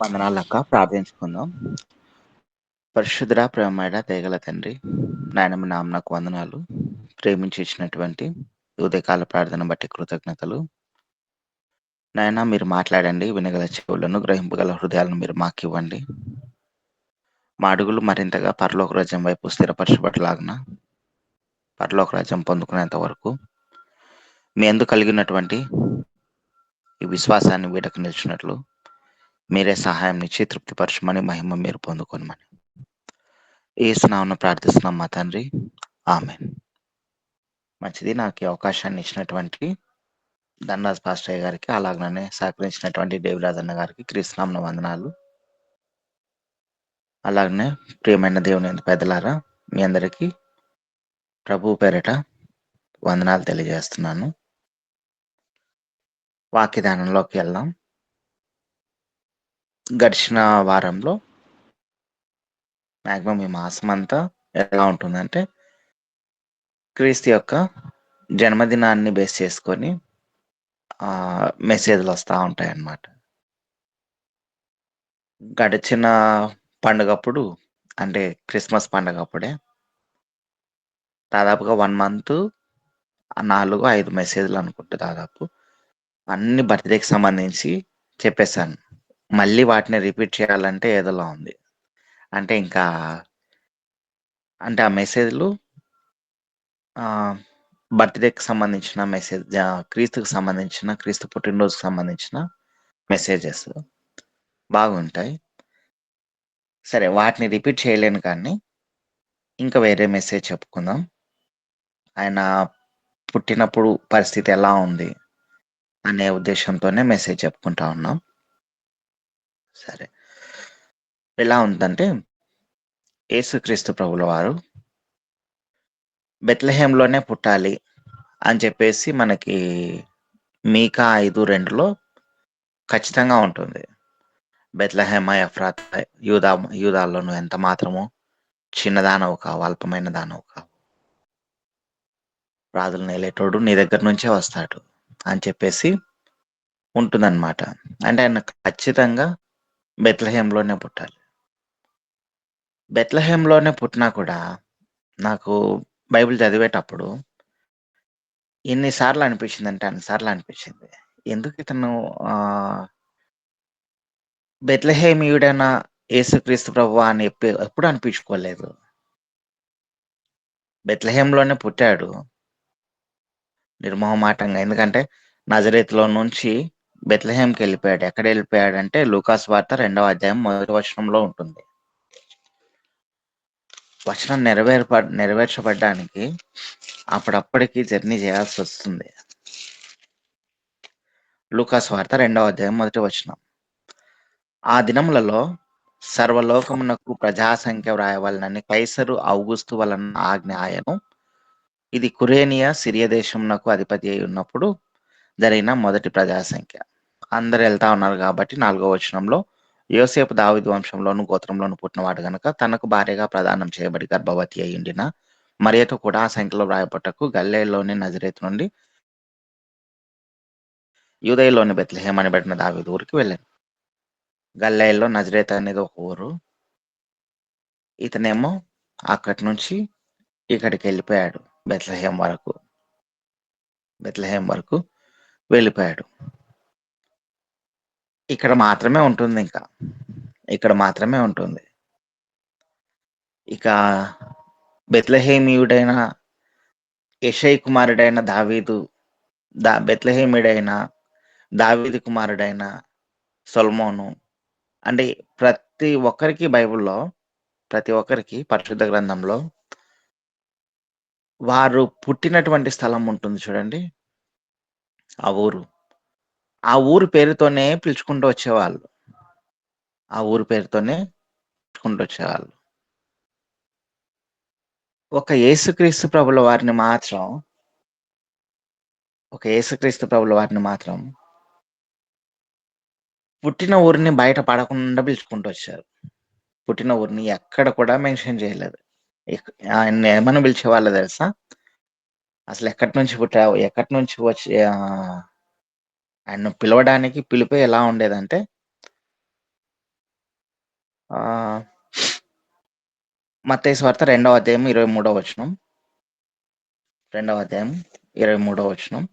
వందనాలక్క. ప్రార్థించుకుందాం. పరిశుద్ధుడా, ప్రేమమేడ దయగల తండ్రి, నాయన మీ నామమునకు వందనాలు. ప్రేమించి ఇచ్చినటువంటి ఉదయకాల ప్రార్థన బట్టి కృతజ్ఞతలు. నాయన మీరు మాట్లాడండి, వినగల చెవులను, గ్రహింపగల హృదయాలను మీరు మాకివ్వండి. మా అడుగులు మరింతగా పరలోక రాజ్యం వైపు స్థిరపరచబడలాగున, పరలోక రాజ్యం పొందుకునేంత వరకు మీ యందు కలిగినటువంటి ఈ విశ్వాసాన్ని వీడక నిలిచినట్లు మీరే సహాయం ఇచ్చి తృప్తిపరచమని, మహిమ మీరు పొందుకోనమని యేసునామమున ప్రార్థిస్తున్నాం మా తండ్రి. ఆమేన్. మంచిది. నాకు ఈ అవకాశాన్ని ఇచ్చినటువంటి ధనరాజ్ పాస్టయ్య గారికి, అలాగనే సహకరించినటువంటి దేవిరాజ్ అన్న గారికి క్రీస్తునామమున వందనాలు. అలాగనే ప్రియమైన దేవుని యందు పెద్దలారా, మీ అందరికీ ప్రభువు పేరిట వందనాలు తెలియజేస్తున్నాను. వాక్యదానంలోకి వెళ్దాం. గడిచిన వారంలో మాక్సిమం ఈ మాసం అంతా ఎలా ఉంటుందంటే, క్రీస్తు యొక్క జన్మదినాన్ని బేస్ చేసుకొని మెసేజ్లు వస్తూ ఉంటాయి అన్నమాట. గడిచిన పండుగప్పుడు, అంటే క్రిస్మస్ పండుగప్పుడే దాదాపుగా 1 మంత్ 4-5 మెసేజ్లు అనుకుంటా, దాదాపు అన్ని బర్త్డేకి సంబంధించి చెప్పేశాను. మళ్ళీ వాటిని రిపీట్ చేయాలంటే ఏదోలా ఉంది. అంటే ఇంకా ఆ మెసేజ్లు బర్త్డేకి సంబంధించిన మెసేజ్, క్రీస్తుకు సంబంధించిన, క్రీస్తు పుట్టినరోజుకు సంబంధించిన మెసేజెస్ బాగుంటాయి. సరే, వాటిని రిపీట్ చేయలేను, కానీ ఇంకా వేరే మెసేజ్ చెప్పుకుందాం. ఆయన పుట్టినప్పుడు పరిస్థితి ఎలా ఉంది అనే ఉద్దేశంతోనే మెసేజ్ చెప్పుకుంటా ఉన్నాం. సరే, ఎలా ఉందంటే, యేసుక్రీస్తు ప్రభుల వారు బెత్లెహేంలోనే పుట్టాలి అని చెప్పేసి మనకి మీకా 5:2లో ఖచ్చితంగా ఉంటుంది. బెత్లెహేమ ఎఫ్రాతా, యూదాలో నువ్వు ఎంత మాత్రము చిన్నదానవు కావు, అల్పమైన దానవు కావు, రాజులు నేలేటోడు నీ దగ్గర నుంచే వస్తాడు అని చెప్పేసి ఉంటుందన్నమాట. అంటే ఆయన ఖచ్చితంగా బెత్లెహేంలోనే పుట్టాలి. బెత్లెహేంలోనే పుట్టినా కూడా నాకు బైబిల్ చదివేటప్పుడు ఎన్నిసార్లు అనిపించిందంటే అన్నిసార్లు అనిపించింది, ఎందుకు ఇతను బెత్లెహేమీయుడైన యేసుక్రీస్తు ప్రభువా అని ఎప్పుడు అనిపించుకోలేదు. బెత్లెహేంలోనే పుట్టాడు నిర్మోహమాటంగా. ఎందుకంటే నజరేతులో నుంచి బెత్లెహేంకి వెళ్ళిపోయాడు. ఎక్కడ వెళ్ళిపోయాడంటే లూకాసు వార్త 2వ అధ్యాయం 1వ వచనంలో ఉంటుంది. వచనం నెరవేర్చబడ్డానికి అప్పుడప్పటికి జర్నీ చేయాల్సి వస్తుంది. లూకాసు వార్త 2వ అధ్యాయం 1వ వచనం, ఆ దినములలో సర్వలోకమునకు ప్రజాసంఖ్య వ్రాయవలనని కైసరు ఔగుస్తు వలన ఆజ్ఞ ఆయను. ఇది కురేనియా సిరియా దేశమునకు అధిపతి అయి ఉన్నప్పుడు జరిగిన మొదటి ప్రజాసంఖ్య. అందరు వెళ్తా ఉన్నారు కాబట్టి 4వ వచనంలో, యోసేపు దావీదు వంశంలోను గోత్రంలోను పుట్టినవాడు గనుక తనకు భార్యగా ప్రదానం చేయబడి గర్భవతి అయి ఉండిన మరియతో కూడా ఆ సంఖ్యలో వ్రాయబట్టకు గలిలయలోని నజరేతు నుండి యూదయలోని బెత్లెహేం అని పెట్టిన దావీదు ఊరికి వెళ్ళాను. గలిలయలో నజరేత్ అనేది ఒక ఊరు. ఇతనేమో అక్కడి నుంచి ఇక్కడికి వెళ్ళిపోయాడు, బెత్లెహేం వరకు వెళ్ళిపోయాడు. ఇక్కడ మాత్రమే ఉంటుంది, ఇక్కడ మాత్రమే ఉంటుంది. ఇక బెత్లెహేమీయుడైన యెషయి కుమారుడైన బెత్లెహేమీయుడైన దావీదు కుమారుడైన సొలొమోను, అంటే ప్రతి ఒక్కరికి బైబిల్లో, ప్రతి ఒక్కరికి పరిశుద్ధ గ్రంథంలో వారు పుట్టినటువంటి స్థలం ఉంటుంది చూడండి, ఆ ఊరు పేరుతోనే పిలుచుకుంటూ వచ్చేవాళ్ళు. ఒక యేసుక్రీస్తు ప్రభుల వారిని మాత్రం పుట్టిన ఊరిని బయట పడకుండా పిలుచుకుంటూ వచ్చారు. పుట్టిన ఊరిని ఎక్కడ కూడా మెన్షన్ చేయలేదు. ఆయన ఏమని పిలిచేవాళ్ళు తెలుసా? అసలు ఎక్కడి నుంచి పుట్టావు, ఎక్కడి నుంచి వచ్చి ఆయన్ను పిలవడానికి పిలుపే ఎలా ఉండేదంటే మత్తయి సువార్త 2వ అధ్యాయం 23వ వచనం. 2వ అధ్యాయం 23వ వచనం.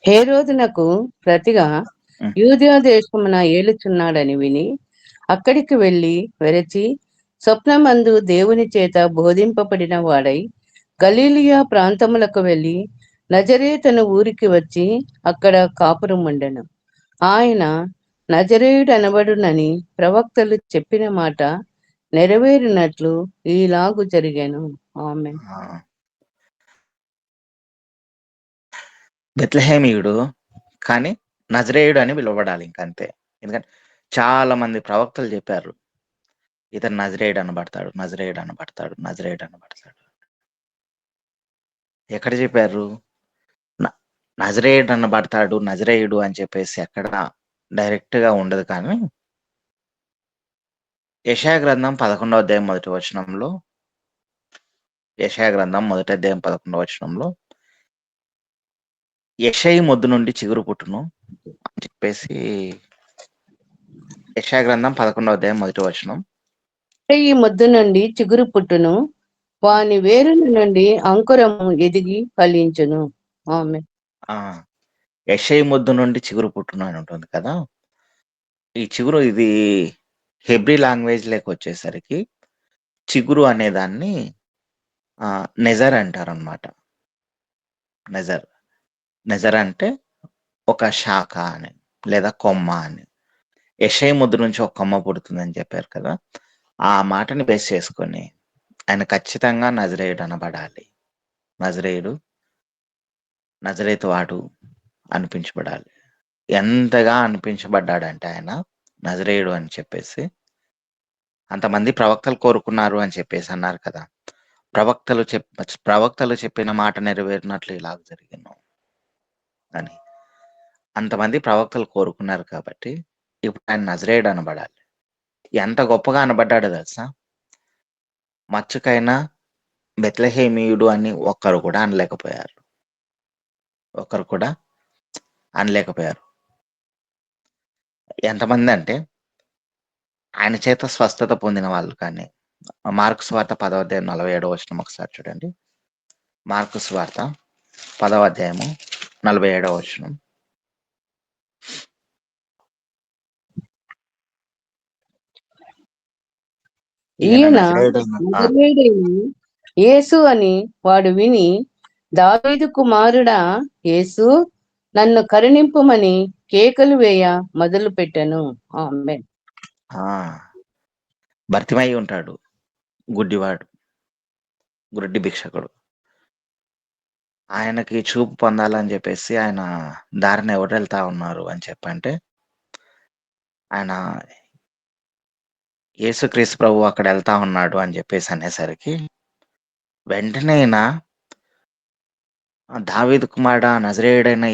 హేరోదునకు ప్రతిగా యూదయ దేశమున ఏలుచున్నాడని విని అక్కడికి వెళ్ళి వెరచి స్వప్నమందు దేవుని చేత బోధింపబడిన వాడై గలీలియా ప్రాంతములకు వెళ్ళి నజరేతను ఊరికి వచ్చి అక్కడ కాపురం ఉండెను. ఆయన నజరేయుడనబడునని ప్రవక్తలు చెప్పిన మాట నెరవేరినట్లు ఈలాగు జరిగాను. ఆమేన్. బెత్లెహేమీయుడు కానీ నజరేయుడు అని పిలువబడాలి, ఇంకంతే. ఎందుకంటే చాలా మంది ప్రవక్తలు చెప్పారు, ఇతను నజరేయుడు అనబడతాడు, నజరేయుడు అనబడతాడు, నజరేయుడు అనబడతాడు. ఎక్కడ చెప్పారు? నజరేయుడు అనబడతాడు, నజరేయుడు అని చెప్పేసి ఎక్కడ డైరెక్ట్ గా ఉండదు. కానీ యెషయా గ్రంథం 11వ అధ్యాయం 1వ వచనంలో, యెషయా గ్రంథం 1వ అధ్యాయం 11వ వచనంలో యెషయి మొద్దు నుండి చిగురు పుట్టును అని చెప్పేసి, యెషయా గ్రంథం 11వ అధ్యాయం 1వ వచనం. ఈ మొద్దు నుండి చిగురు పుట్టును, వాని వేరుల నుండి అంకురము ఎదిగి ఫలించును. ఆమేన్. యెషయి మొద్దు నుండి చిగురు పుట్టును అని ఉంటుంది కదా. ఈ చిగురు ఇది హెబ్రీ లాంగ్వేజ్ లేక వచ్చేసరికి చిగురు అనే దాన్ని నెజర్ అంటారు అనమాట. నెజర్ అంటే ఒక శాఖ అని లేదా కొమ్మ అని. యెషయి మొద్దు నుంచి ఒక కొమ్మ పుడుతుందని చెప్పారు కదా. ఆ మాటని బేస్ చేసుకొని ఆయన ఖచ్చితంగా నజరేయుడు అనబడాలి. నజరేతు వాడు అనిపించబడాలి. ఎంతగా అనిపించబడ్డాడంటే ఆయన నజరేయుడు అని చెప్పేసి, అంతమంది ప్రవక్తలు కోరుకున్నారు అని చెప్పేసి అన్నారు కదా. ప్రవక్తలు చెప్పిన మాట నెరవేరినట్లు ఇలాగ జరిగిను అని అంతమంది ప్రవక్తలు కోరుకున్నారు కాబట్టి ఇప్పుడు ఆయన నజరేయుడు అనబడాలి. ఎంత గొప్పగా అనబడ్డాడో తెలుసా? మచ్చుకైనా బెత్లెహేమీయుడు అని ఒక్కరు కూడా అనలేకపోయారు. ఎంతమంది అంటే ఆయన చేత స్వస్థత పొందిన వాళ్ళు. కానీ మార్కు సువార్త 10వ అధ్యాయం 47వ వచనం ఒకసారి చూడండి. మార్కు సువార్త 10వ అధ్యాయము 47వ వచనం. ఈయన యేసు అని వాడు విని, దావీదు కుమారుడా యేసు, నన్ను కరుణింపుమని కేకలు వేయ మొదలు పెట్టాను. ఆమేన్. భర్తిమై ఉంటాడు, గుడ్డి భిక్షకుడు. ఆయనకి చూపు పొందాలని చెప్పేసి ఆయన దారిని ఎవరు వెళ్తా ఉన్నారు అని చెప్పంటే, ఆయన యేసుక్రీస్తు ప్రభు అక్కడ వెళ్తా ఉన్నాడు అని చెప్పేసి అనేసరికి వెంటనే దావీదు కుమారుడా నజరేయుడైన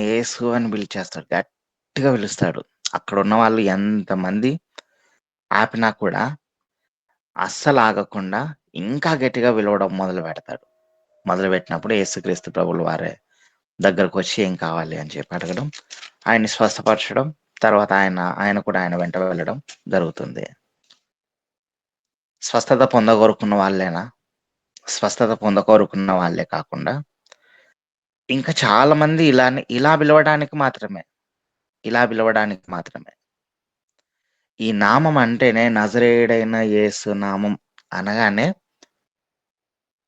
యేసు అని పిలిచేస్తాడు. గట్టిగా పిలుస్తాడు. అక్కడ ఉన్న వాళ్ళు ఎంతమంది ఆపినా కూడా అస్సలు ఆగకుండా ఇంకా గట్టిగా పిలవడం మొదలుపెట్టినప్పుడు యేసుక్రీస్తు ప్రభులు వారే దగ్గరకు వచ్చి ఏం కావాలి అని చెప్పి అడగడం, ఆయన్ని స్వస్థపరచడం, తర్వాత ఆయన కూడా ఆయన వెంట వెళ్ళడం జరుగుతుంది. స్వస్థత పొందకోరుకున్న వాళ్ళే కాకుండా ఇంకా చాలా మంది ఇలా పిలవడానికి మాత్రమే. ఈ నామం అంటేనే, నజరేయుడైన యేసు నామం అనగానే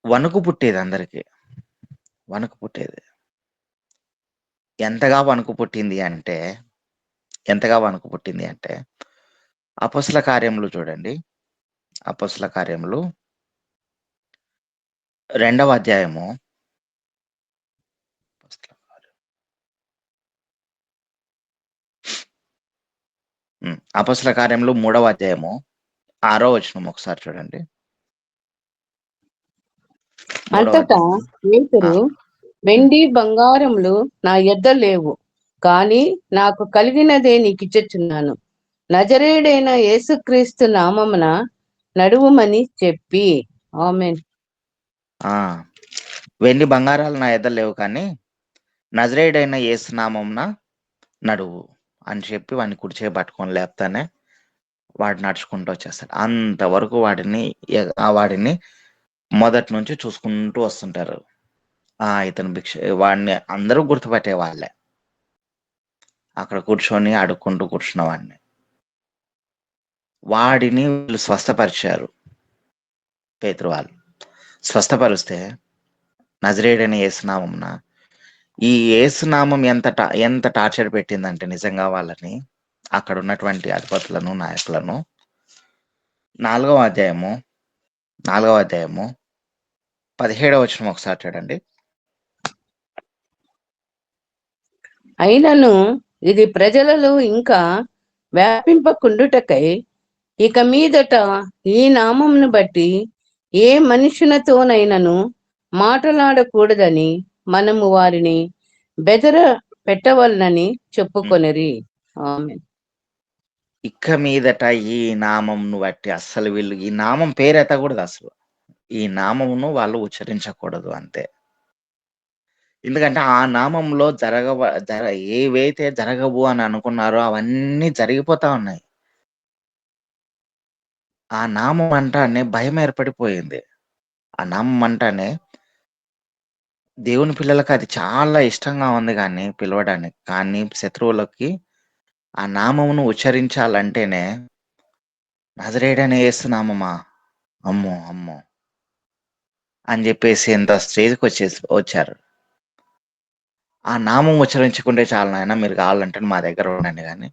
వణుకు పుట్టేది అందరికీ. ఎంతగా వణుకు పుట్టింది అంటే అపొస్తల కార్యములు చూడండి. అపొస్తల కార్యములు 2వ అధ్యాయము, అపొస్తల కార్యములు 3వ అధ్యాయము 6వ వచనం ఒకసారి చూడండి. అంతటా పేతురు, వెండి బంగారములు నా యొద్ద లేవు, కానీ నాకు కలిగినదే నీకిచ్చుచున్నాను. నజరేయుడైన యేసుక్రీస్తు నామమున నడువుమని చెప్పి. ఆమేన్. ఆ వెండి బంగారాలు నా ఎద్ద లేవు కానీ నజరేయుడైన యేసు నామమున నడువు అని చెప్పి వాడిని కుడి చేయి పట్టుకొని లేపుతానే వాడు నడుచుకుంటూ వచ్చేస్తాడు. అంతవరకు వాడిని మొదటి నుంచి చూసుకుంటూ వస్తుంటారు. ఇతను వాడిని అందరూ గుర్తుపట్టే వాళ్ళే. అక్కడ కూర్చొని అడుక్కుంటూ కూర్చున్న వాడిని వీళ్ళు స్వస్థపరిచారు. పేతురు వాళ్ళు స్వస్థపరిస్తే నజరేయుడైన యేసునామమున ఈ యేసునామం ఎంత టార్చర్ పెట్టిందంటే నిజంగా వాళ్ళని, అక్కడ ఉన్నటువంటి అధిపతులను, నాయకులను. 4వ అధ్యాయము 17వ వచనం ఒకసారి చూడండి. అయినను ఇది ప్రజలలో ఇంకా వ్యాపింపకుండుటకై ఇక మీదట ఈ నామమును బట్టి ఏ మనుషునితోనైనను మాట్లాడకూడదని మనము వారిని బెదర పెట్టవలనని చెప్పుకొనిరి. ఆమేన్. ఇక మీదట ఈ నామంను బట్టి అస్సలు వీళ్ళు ఈ నామం పేరు ఎత్తకూడదు. అసలు ఈ నామమును వాళ్ళు ఉచ్చరించకూడదు అంతే. ఎందుకంటే ఆ నామంలో ఏవైతే జరగవు అని అనుకున్నారో అవన్నీ జరిగిపోతా ఉన్నాయి. ఆ నామం అంటానే భయం ఏర్పడిపోయింది. ఆ నామం అంటానే దేవుని పిల్లలకి అది చాలా ఇష్టంగా ఉంది కానీ పిలవడానికి. కానీ శత్రువులకి ఆ నామమును ఉచ్చరించాలంటేనే నజరేయుడైన యేసు నామమా, అమ్మో అమ్మో అని చెప్పేసి ఎంత స్టేజ్కి వచ్చారు. ఆ నామం ఉచ్చరించకుంటే చాలు నాయన, మీరు కావాలంటే మా దగ్గర ఉండండి కానీ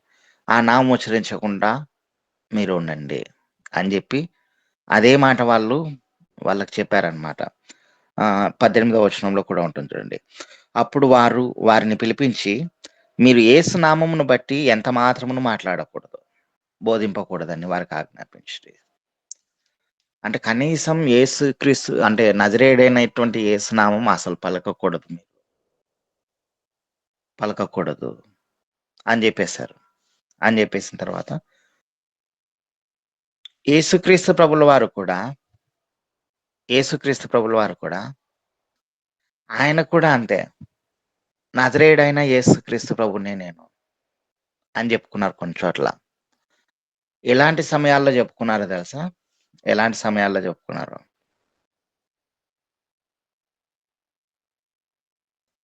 ఆ నామం ఉచ్చరించకుండా మీరు ఉండండి అని చెప్పి అదే మాట వాళ్ళకి చెప్పారనమాట. 18వ వచనంలో కూడా ఉంటుంది చూడండి. అప్పుడు వారిని పిలిపించి, మీరు యేసు నామమును బట్టి ఎంత మాత్రమును మాట్లాడకూడదు, బోధింపకూడదని వారికి ఆజ్ఞాపించి. అంటే కనీసం యేసుక్రీస్తు అంటే నజరేయుడైనటువంటి యేసు నామం అసలు పలకకూడదు అని చెప్పేశారు. అని చెప్పేసిన తర్వాత యేసుక్రీస్తు ప్రభుల వారు కూడా ఆయన కూడా అంతే, నజరేయుడైన యేసుక్రీస్తు ప్రభునే నేను అని చెప్పుకున్నారు కొన్ని చోట్ల. ఎలాంటి సమయాల్లో చెప్పుకున్నారో తెలుసా? ఎలాంటి సమయాల్లో చెప్పుకున్నారు?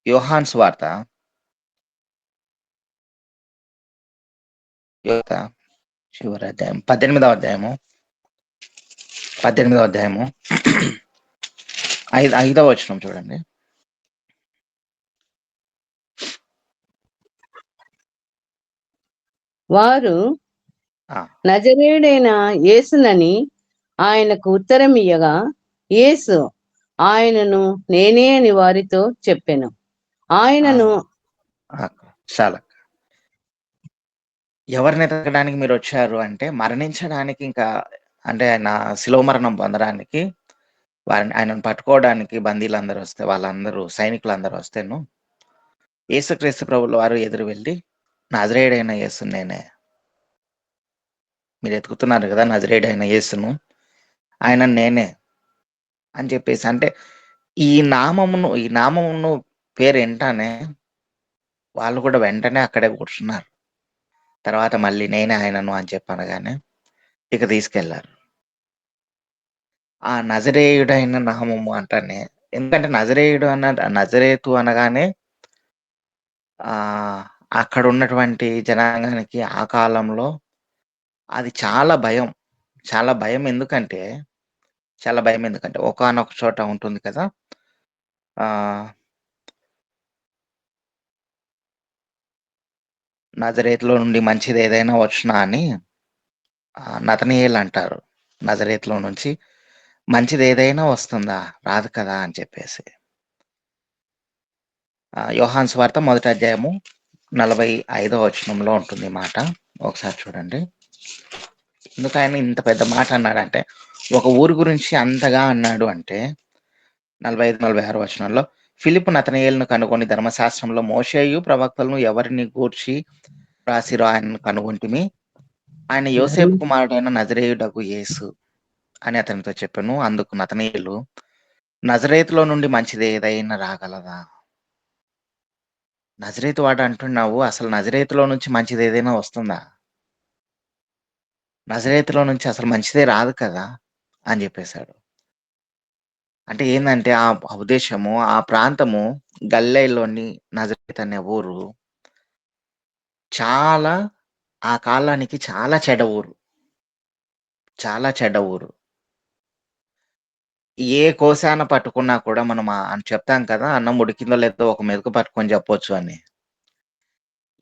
యోహాను సువార్త చివరి అధ్యాయం 18వ అధ్యాయము 5వ వచనం చూడండి. వారు నజరేయుడైన యేసునని ఆయనకు ఉత్తరం ఇయ్యగా యేసు ఆయనను నేనే అని వారితో చెప్పెను. ఆయనను చాలా ఎవరిని ఎతకడానికి మీరు వచ్చారు అంటే మరణించడానికి, ఇంకా అంటే ఆయన శిలువ మరణం పొందడానికి, ఆయనను పట్టుకోవడానికి బందీలందరూ వస్తే, సైనికులందరూ వస్తేను యేసుక్రీస్తు ప్రభుల వారు ఎదురు వెళ్ళి, నజరేయుడైన యేసు నేనే, మీరు ఎతుకుతున్నారు కదా నజరేయుడైన యేసును, ఆయన నేనే అని చెప్పేసి. అంటే ఈ నామమును పేరు ఏంటానే వాళ్ళు కూడా వెంటనే అక్కడే కూర్చున్నారు. తర్వాత మళ్ళీ నేనే ఆయనను అని చెప్పనగానే ఇక తీసుకెళ్లారు. ఆ నజరేయుడైన నామము అంటానే, ఎందుకంటే నజరేతు అనగానే అక్కడ ఉన్నటువంటి జనాంగానికి ఆ కాలంలో అది చాలా భయం. ఎందుకంటే ఒకానొక చోట ఉంటుంది కదా, నజరేతులో నుండి మంచిది ఏదైనా వచ్చునా అని నతనయేలు అంటారు. నజరేతులో నుంచి మంచిది ఏదైనా వస్తుందా, రాదు కదా అని చెప్పేసి. యోహాను సువార్త 1వ అధ్యాయము 45వ వచనంలో ఉంటుంది మాట. ఒకసారి చూడండి. ఎందుకు ఆయన ఇంత పెద్ద మాట అన్నాడంటే, ఒక ఊరు గురించి అంతగా అన్నాడు అంటే 45-46 వచనంలో, ఫిలిప్పు నతనయేలును కనుగొని ధర్మశాస్త్రంలో మోషేయు ప్రవక్తలను ఎవరిని గూర్చి రాసిరో ఆయనను కనుగొంటిమి, ఆయన యోసేపు కుమారుడైన నజరేయుడగు యేసు అని అతనితో చెప్పెను. అందుకు నతనయేలు, నజరేతులో నుండి మంచిది ఏదైనా రాగలదా? నజరేతు వాడు అంటున్నావు, అసలు నజరేతులో నుంచి మంచిది ఏదైనా వస్తుందా? నజరేతులో నుంచి అసలు మంచిదే రాదు కదా! అని జెప్పేసాడు. అంటే ఏందంటే ఆ ఉద్దేశ్యము, ఆ ప్రాంతము గలిలయలోని నజరేత్ అనే ఊరు చాలా ఆ కాలానికి చాలా చెడ్డ ఊరు. చాలా చెడ్డ ఊరు. ఏ కోశాన పట్టుకున్నా కూడా మనం అని చెప్తాం కదా! అన్నం ఉడికిందో లేదో ఒక మెతుకు పట్టుకొని చెప్పొచ్చు అని.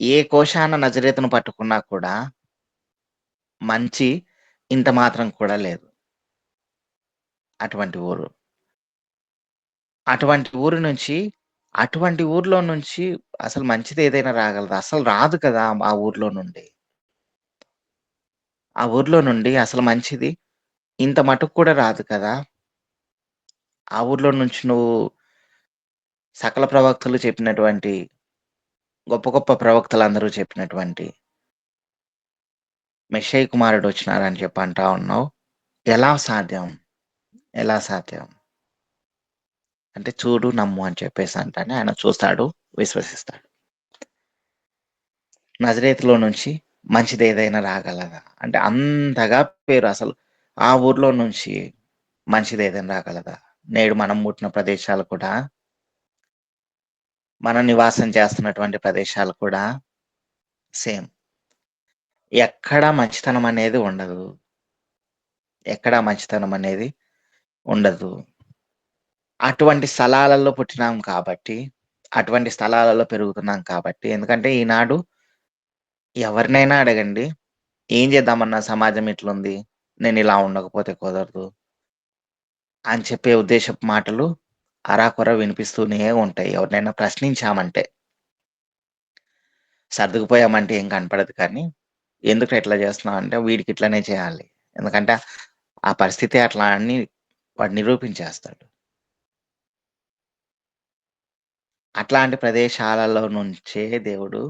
ఏ కోశాన నజరేతును పట్టుకున్నా కూడా మంచి ఇంత మాత్రం కూడా లేదు. అటువంటి ఊరు. అటువంటి ఊరు నుంచి అటువంటి ఊర్లో నుంచి అసలు మంచిది ఏదైనా రాగలదా? అసలు రాదు కదా! ఆ ఊర్లో నుండి. ఆ ఊర్లో నుండి అసలు మంచిది ఇంత మటుకు కూడా రాదు కదా! ఆ ఊర్లో నుంచి నువ్వు సకల ప్రవక్తలు చెప్పినటువంటి గొప్ప గొప్ప ప్రవక్తలందరూ చెప్పినటువంటి మెషీయ కుమారుడొచ్చినారని చెప్పి అంటా ఉన్నావు. ఎలా సాధ్యం? ఎలా సాధ్యం? అంటే చూడు, నమ్ము అని చెప్పేసి అంటానే ఆయన చూస్తాడు, విశ్వసిస్తాడు. నజరేతులో నుంచి మంచిదేదైనా రాగలదా? అంటే అంతగా పేరు అసలు ఆ ఊర్లో నుంచి మంచిదేదైనా రాగలదా? నేడు మనం పుట్టిన ప్రదేశాలు కూడా, మనం నివాసం చేస్తున్నటువంటి ప్రదేశాలు కూడా సేమ్. ఎక్కడా మంచితనం అనేది ఉండదు. ఎక్కడా మంచితనం అనేది ఉండదు. అటువంటి స్థలాలలో పుట్టినాం కాబట్టి, అటువంటి స్థలాలలో పెరుగుతున్నాం కాబట్టి ఎందుకంటే ఈనాడు ఎవరినైనా అడగండి, ఏం చేద్దామన్నా సమాజం ఇట్లుంది, నేనిలా ఉండకపోతే కుదరదు అని చెప్పే ఉద్దేశపు మాటలు అరాకొర వినిపిస్తూనే ఉంటాయి. ఎవరినైనా ప్రశ్నించామంటే. సర్దుకుపోయామంటే ఏం కనపడదు కానీ, ఎందుకు ఇట్లా చేస్తున్నావు అంటే వీడికి ఇట్లనే చేయాలి. ఎందుకంటే ఆ పరిస్థితి అట్లా అని వాడు నిరూపించేస్తాడు. అట్లాంటి ప్రదేశాలలో నుంచే దేవుడు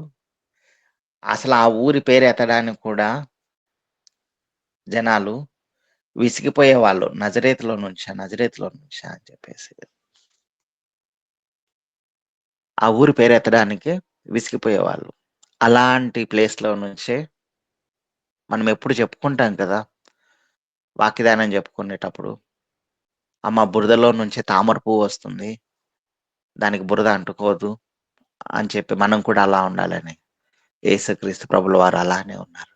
అసలు ఆ ఊరి పేరు ఎత్తడానికి కూడా జనాలు విసిగిపోయేవాళ్ళు. నజరేతులో నుంచా? నజరేతులో నుంచా? అని చెప్పేసి. ఆ ఊరి పేరు ఎత్తడానికే విసిగిపోయేవాళ్ళు. అలాంటి ప్లేస్‌లో నుంచే మనం ఎప్పుడు చెప్పుకుంటాం కదా! వాక్యదానం చెప్పుకునేటప్పుడు. అమ్మ బురదలో నుంచే తామర పువ్వొస్తుంది. దానికి బురద అంటుకోదు అని చెప్పి మనం కూడా అలా ఉండాలని. యేసుక్రీస్తు ప్రభుల వారు అలానే ఉన్నారు.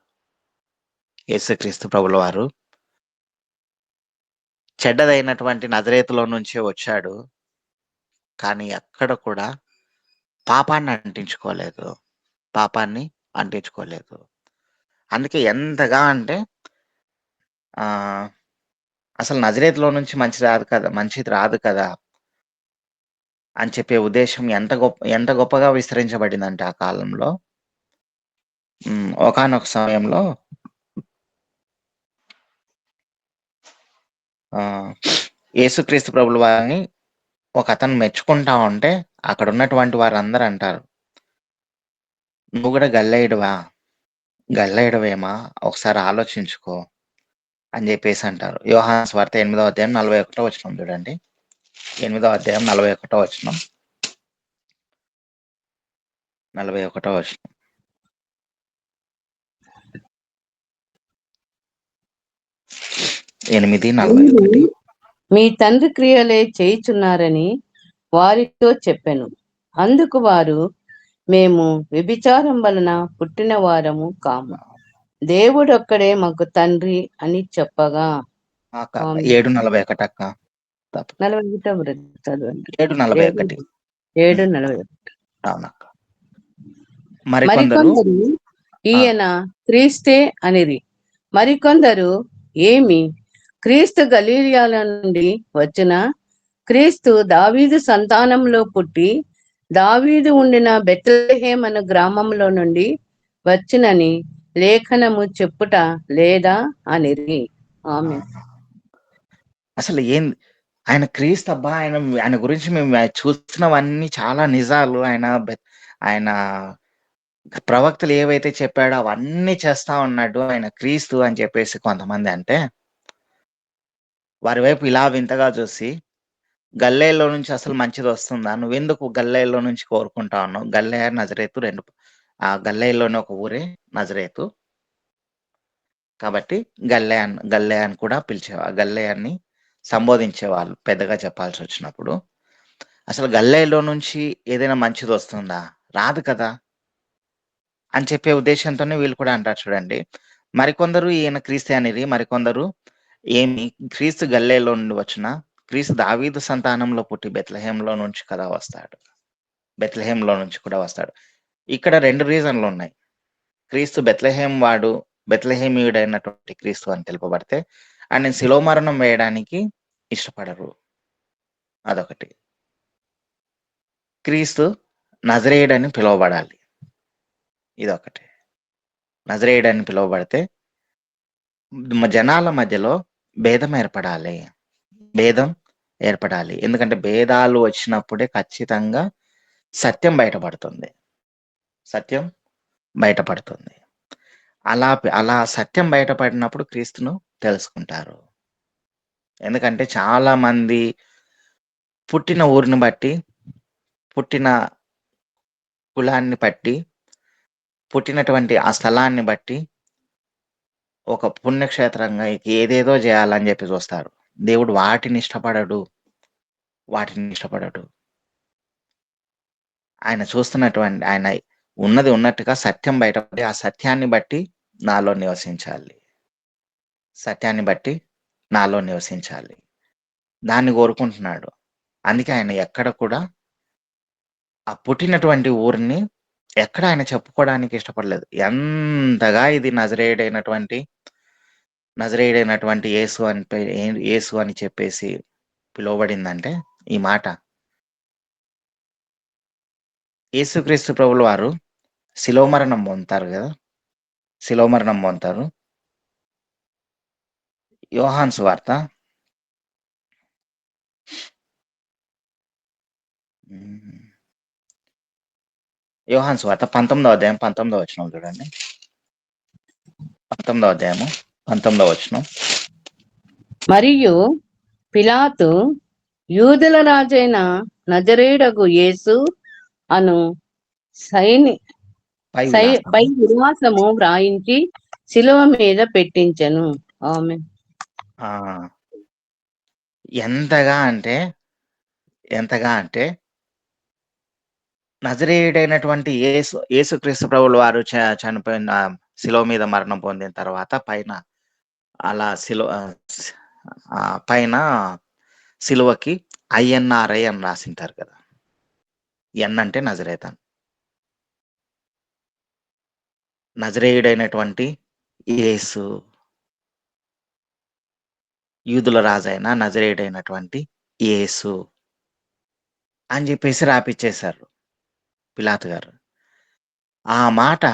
యేసుక్రీస్తు ప్రభుల వారు చెడ్డదైనటువంటి నజరేతులో నుంచే వచ్చాడు. కానీ ఎక్కడ కూడా పాపాన్ని అంటించుకోలేదు. పాపాన్ని అంటించుకోలేదు. అందుకే ఎంతగా అంటే ఆహ్, అసలు నజరేతులో నుంచి మంచిది రాదు కదా! అని చెప్పే ఉద్దేశ్యం ఎంత గొప్పగా విస్తరించబడిందంటే ఆ కాలంలో. ఒకానొక సమయంలో ఆహ్, యేసుక్రీస్తు ప్రభుల వారిని ఒకతను మెచ్చుకుంటా ఉంటే అక్కడున్నటువంటి వారందరూ అంటారు, "నువ్వు గూడా గలిలయుడివా? గలిలయుడివేమా? ఒకసారి ఆలోచించుకో" అని జెప్పేసి అంటారు. యోహాను సువార్త 8వ అధ్యాయం 41 వచనం చూడండి. 8వ అధ్యాయం 41 వచనం. 41 వచనం. మీరు 8:41. మీ తండ్రి క్రియలే చేయుచున్నారని వారితో చెప్పెను. అందుకు వారు, మేము వ్యభిచారం వలన పుట్టిన వారము కాము, దేవుడొక్కడే మాకు తండ్రి అని చెప్పగా. అక్క 7:41 అక్క. 41 చదవండి. 7:41. 7:41. అవునక్క. మరికొందరు మరికొందరు ఆ! ఈయన క్రీస్తే అనిరి. మరికొందరు, ఏమి క్రీస్తు గలిలయల నుండి వచ్చిన క్రీస్తు దావీదు సంతానంలో పుట్టి దావీదు ఉండిన బెత్లెహేము అను గ్రామంలో నుండి వచ్చినని లేఖనము చెప్పుట లేదా అనిరి. ఆమె అసలు ఆయన క్రీస్తబ్బా! ఆయన గురించి మేము చూస్తున్నవన్నీ చాలా నిజాలు. ఆయన ప్రవక్తలు ఏవైతే చెప్పాడో అవన్నీ చేస్తా ఉన్నాడు. ఆయన క్రీస్తు అని చెప్పేసి కొంతమంది అంటే వారి వైపు ఇలా వింతగా చూసి, గలిలయలో నుంచి అసలు మంచిదొస్తుందా? నువ్వెందుకు గలిలయలో నుంచి కోరుకుంటా ఉన్నావు? గలిలయ, నజరేతు 2 గలిలయలోని ఒక ఊరే నజరేతు. కాబట్టి గలిలయ అని కూడా గలిలయాన్ని సంబోధించేవాళ్ళు పెద్దగా చెప్పాల్సొచ్చినప్పుడు. అసలు గలిలయలో నుంచి ఏదైనా మంచిదొస్తుందా? రాదు కదా! అని చెప్పే ఉద్దేశ్యంతోనే వీళ్ళు కూడా అంటారు చూడండి. మరికొందరు ఈయన క్రీస్తే అనిరి, మరికొందరు ఏమి క్రీస్తు గలిలయలో నుండి వచ్చునా? క్రీస్తు దావీదు సంతానంలో పుట్టి బెత్లెహేంలో నుంచి కదా వస్తాడు. బెత్లెహేంలో నుంచి కూడా వస్తాడు. ఇక్కడ 2 రీజన్‌లున్నాయి. క్రీస్తు బెత్లెహేం వాడు, బెత్లెహేమీయుడైనటువంటి క్రీస్తు అని తెలుపబడితే, ఆయనని శిలువ మరణం వేయడానికి ఇష్టపడరు. అదొకటి. క్రీస్తు నజరేయుడని పిలువబడాలి. ఇదొకటి. నజరేయుడని పిలువబడితే జనాల మధ్యలో భేదం ఏర్పడాలి. భేదం ఏర్పడాలి. ఎందుకంటే భేదాలు వచ్చినప్పుడే ఖచ్చితంగా సత్యం బయటపడుతుంది. సత్యం బయటపడుతుంది. అలా సత్యం బయటపడినప్పుడు క్రీస్తును తెలుసుకుంటారు. ఎందుకంటే చాలా మంది పుట్టిన ఊరిని బట్టి, పుట్టిన కులాన్ని బట్టి, పుట్టినటువంటి ఆ స్థలాన్ని బట్టి ఒక పుణ్యక్షేత్రంగా ఏదేదో జేయాలని జెప్పి చూస్తారు. దేవుడు వాటిని ఇష్టపడడు. వాటిని ఇష్టపడడు. ఆయన ఉన్నది ఉన్నట్టుగా సత్యం బయటపడి, ఆ సత్యాన్ని బట్టి నాలో నివసించాలి. సత్యాన్ని బట్టి నాలో నివసించాలి. దాన్ని కోరుకుంటున్నాడు. అందుకే ఆయన ఎక్కడ కూడా ఆ పుట్టినటువంటి ఊరిని ఎక్కడ ఆయన చెప్పుకోవడానికి ఇష్టపడలేదు. ఎంతగా ఇది నజరేయుడైనటువంటి యేసు అని చెప్పేసి పిలువబడిందంటే ఈ మాట. యేసుక్రీస్తు ప్రభుల వారు శిలువ మరణం పొందుతారు గదా! శిలువ మరణం పొందుతారు. యోహాను సువార్త హ్మ్. యోహాను సువార్త 19వ అధ్యాయం 19వ వచనం చూడండి. 19వ అధ్యాయము 19వ వచనం. మరియు పిలాతు యూదుల రాజైన నజరేయుడగు యేసు అను పై విలాసము వ్రాయించి శిలువ మీద పెట్టించెను. ఆమేన్. ఎంతగా అంటే నజరేయుడైనటువంటి యేసుక్రీస్తు ప్రభుల వారు చనిపోయిన శిలువ మీద మరణం పొందిన తర్వాత పైన అలా పైన శిలువకి INRI అని రాసింటారు కదా! ఎన్ అంటే నజరేతన్. నజరేయుడైనటువంటి యేసు, యూదుల రాజైన నజరేయుడైనటువంటి యేసు అని చెప్పేసి రాపిచ్చేశారు పిలాతు గారు. ఆ మాట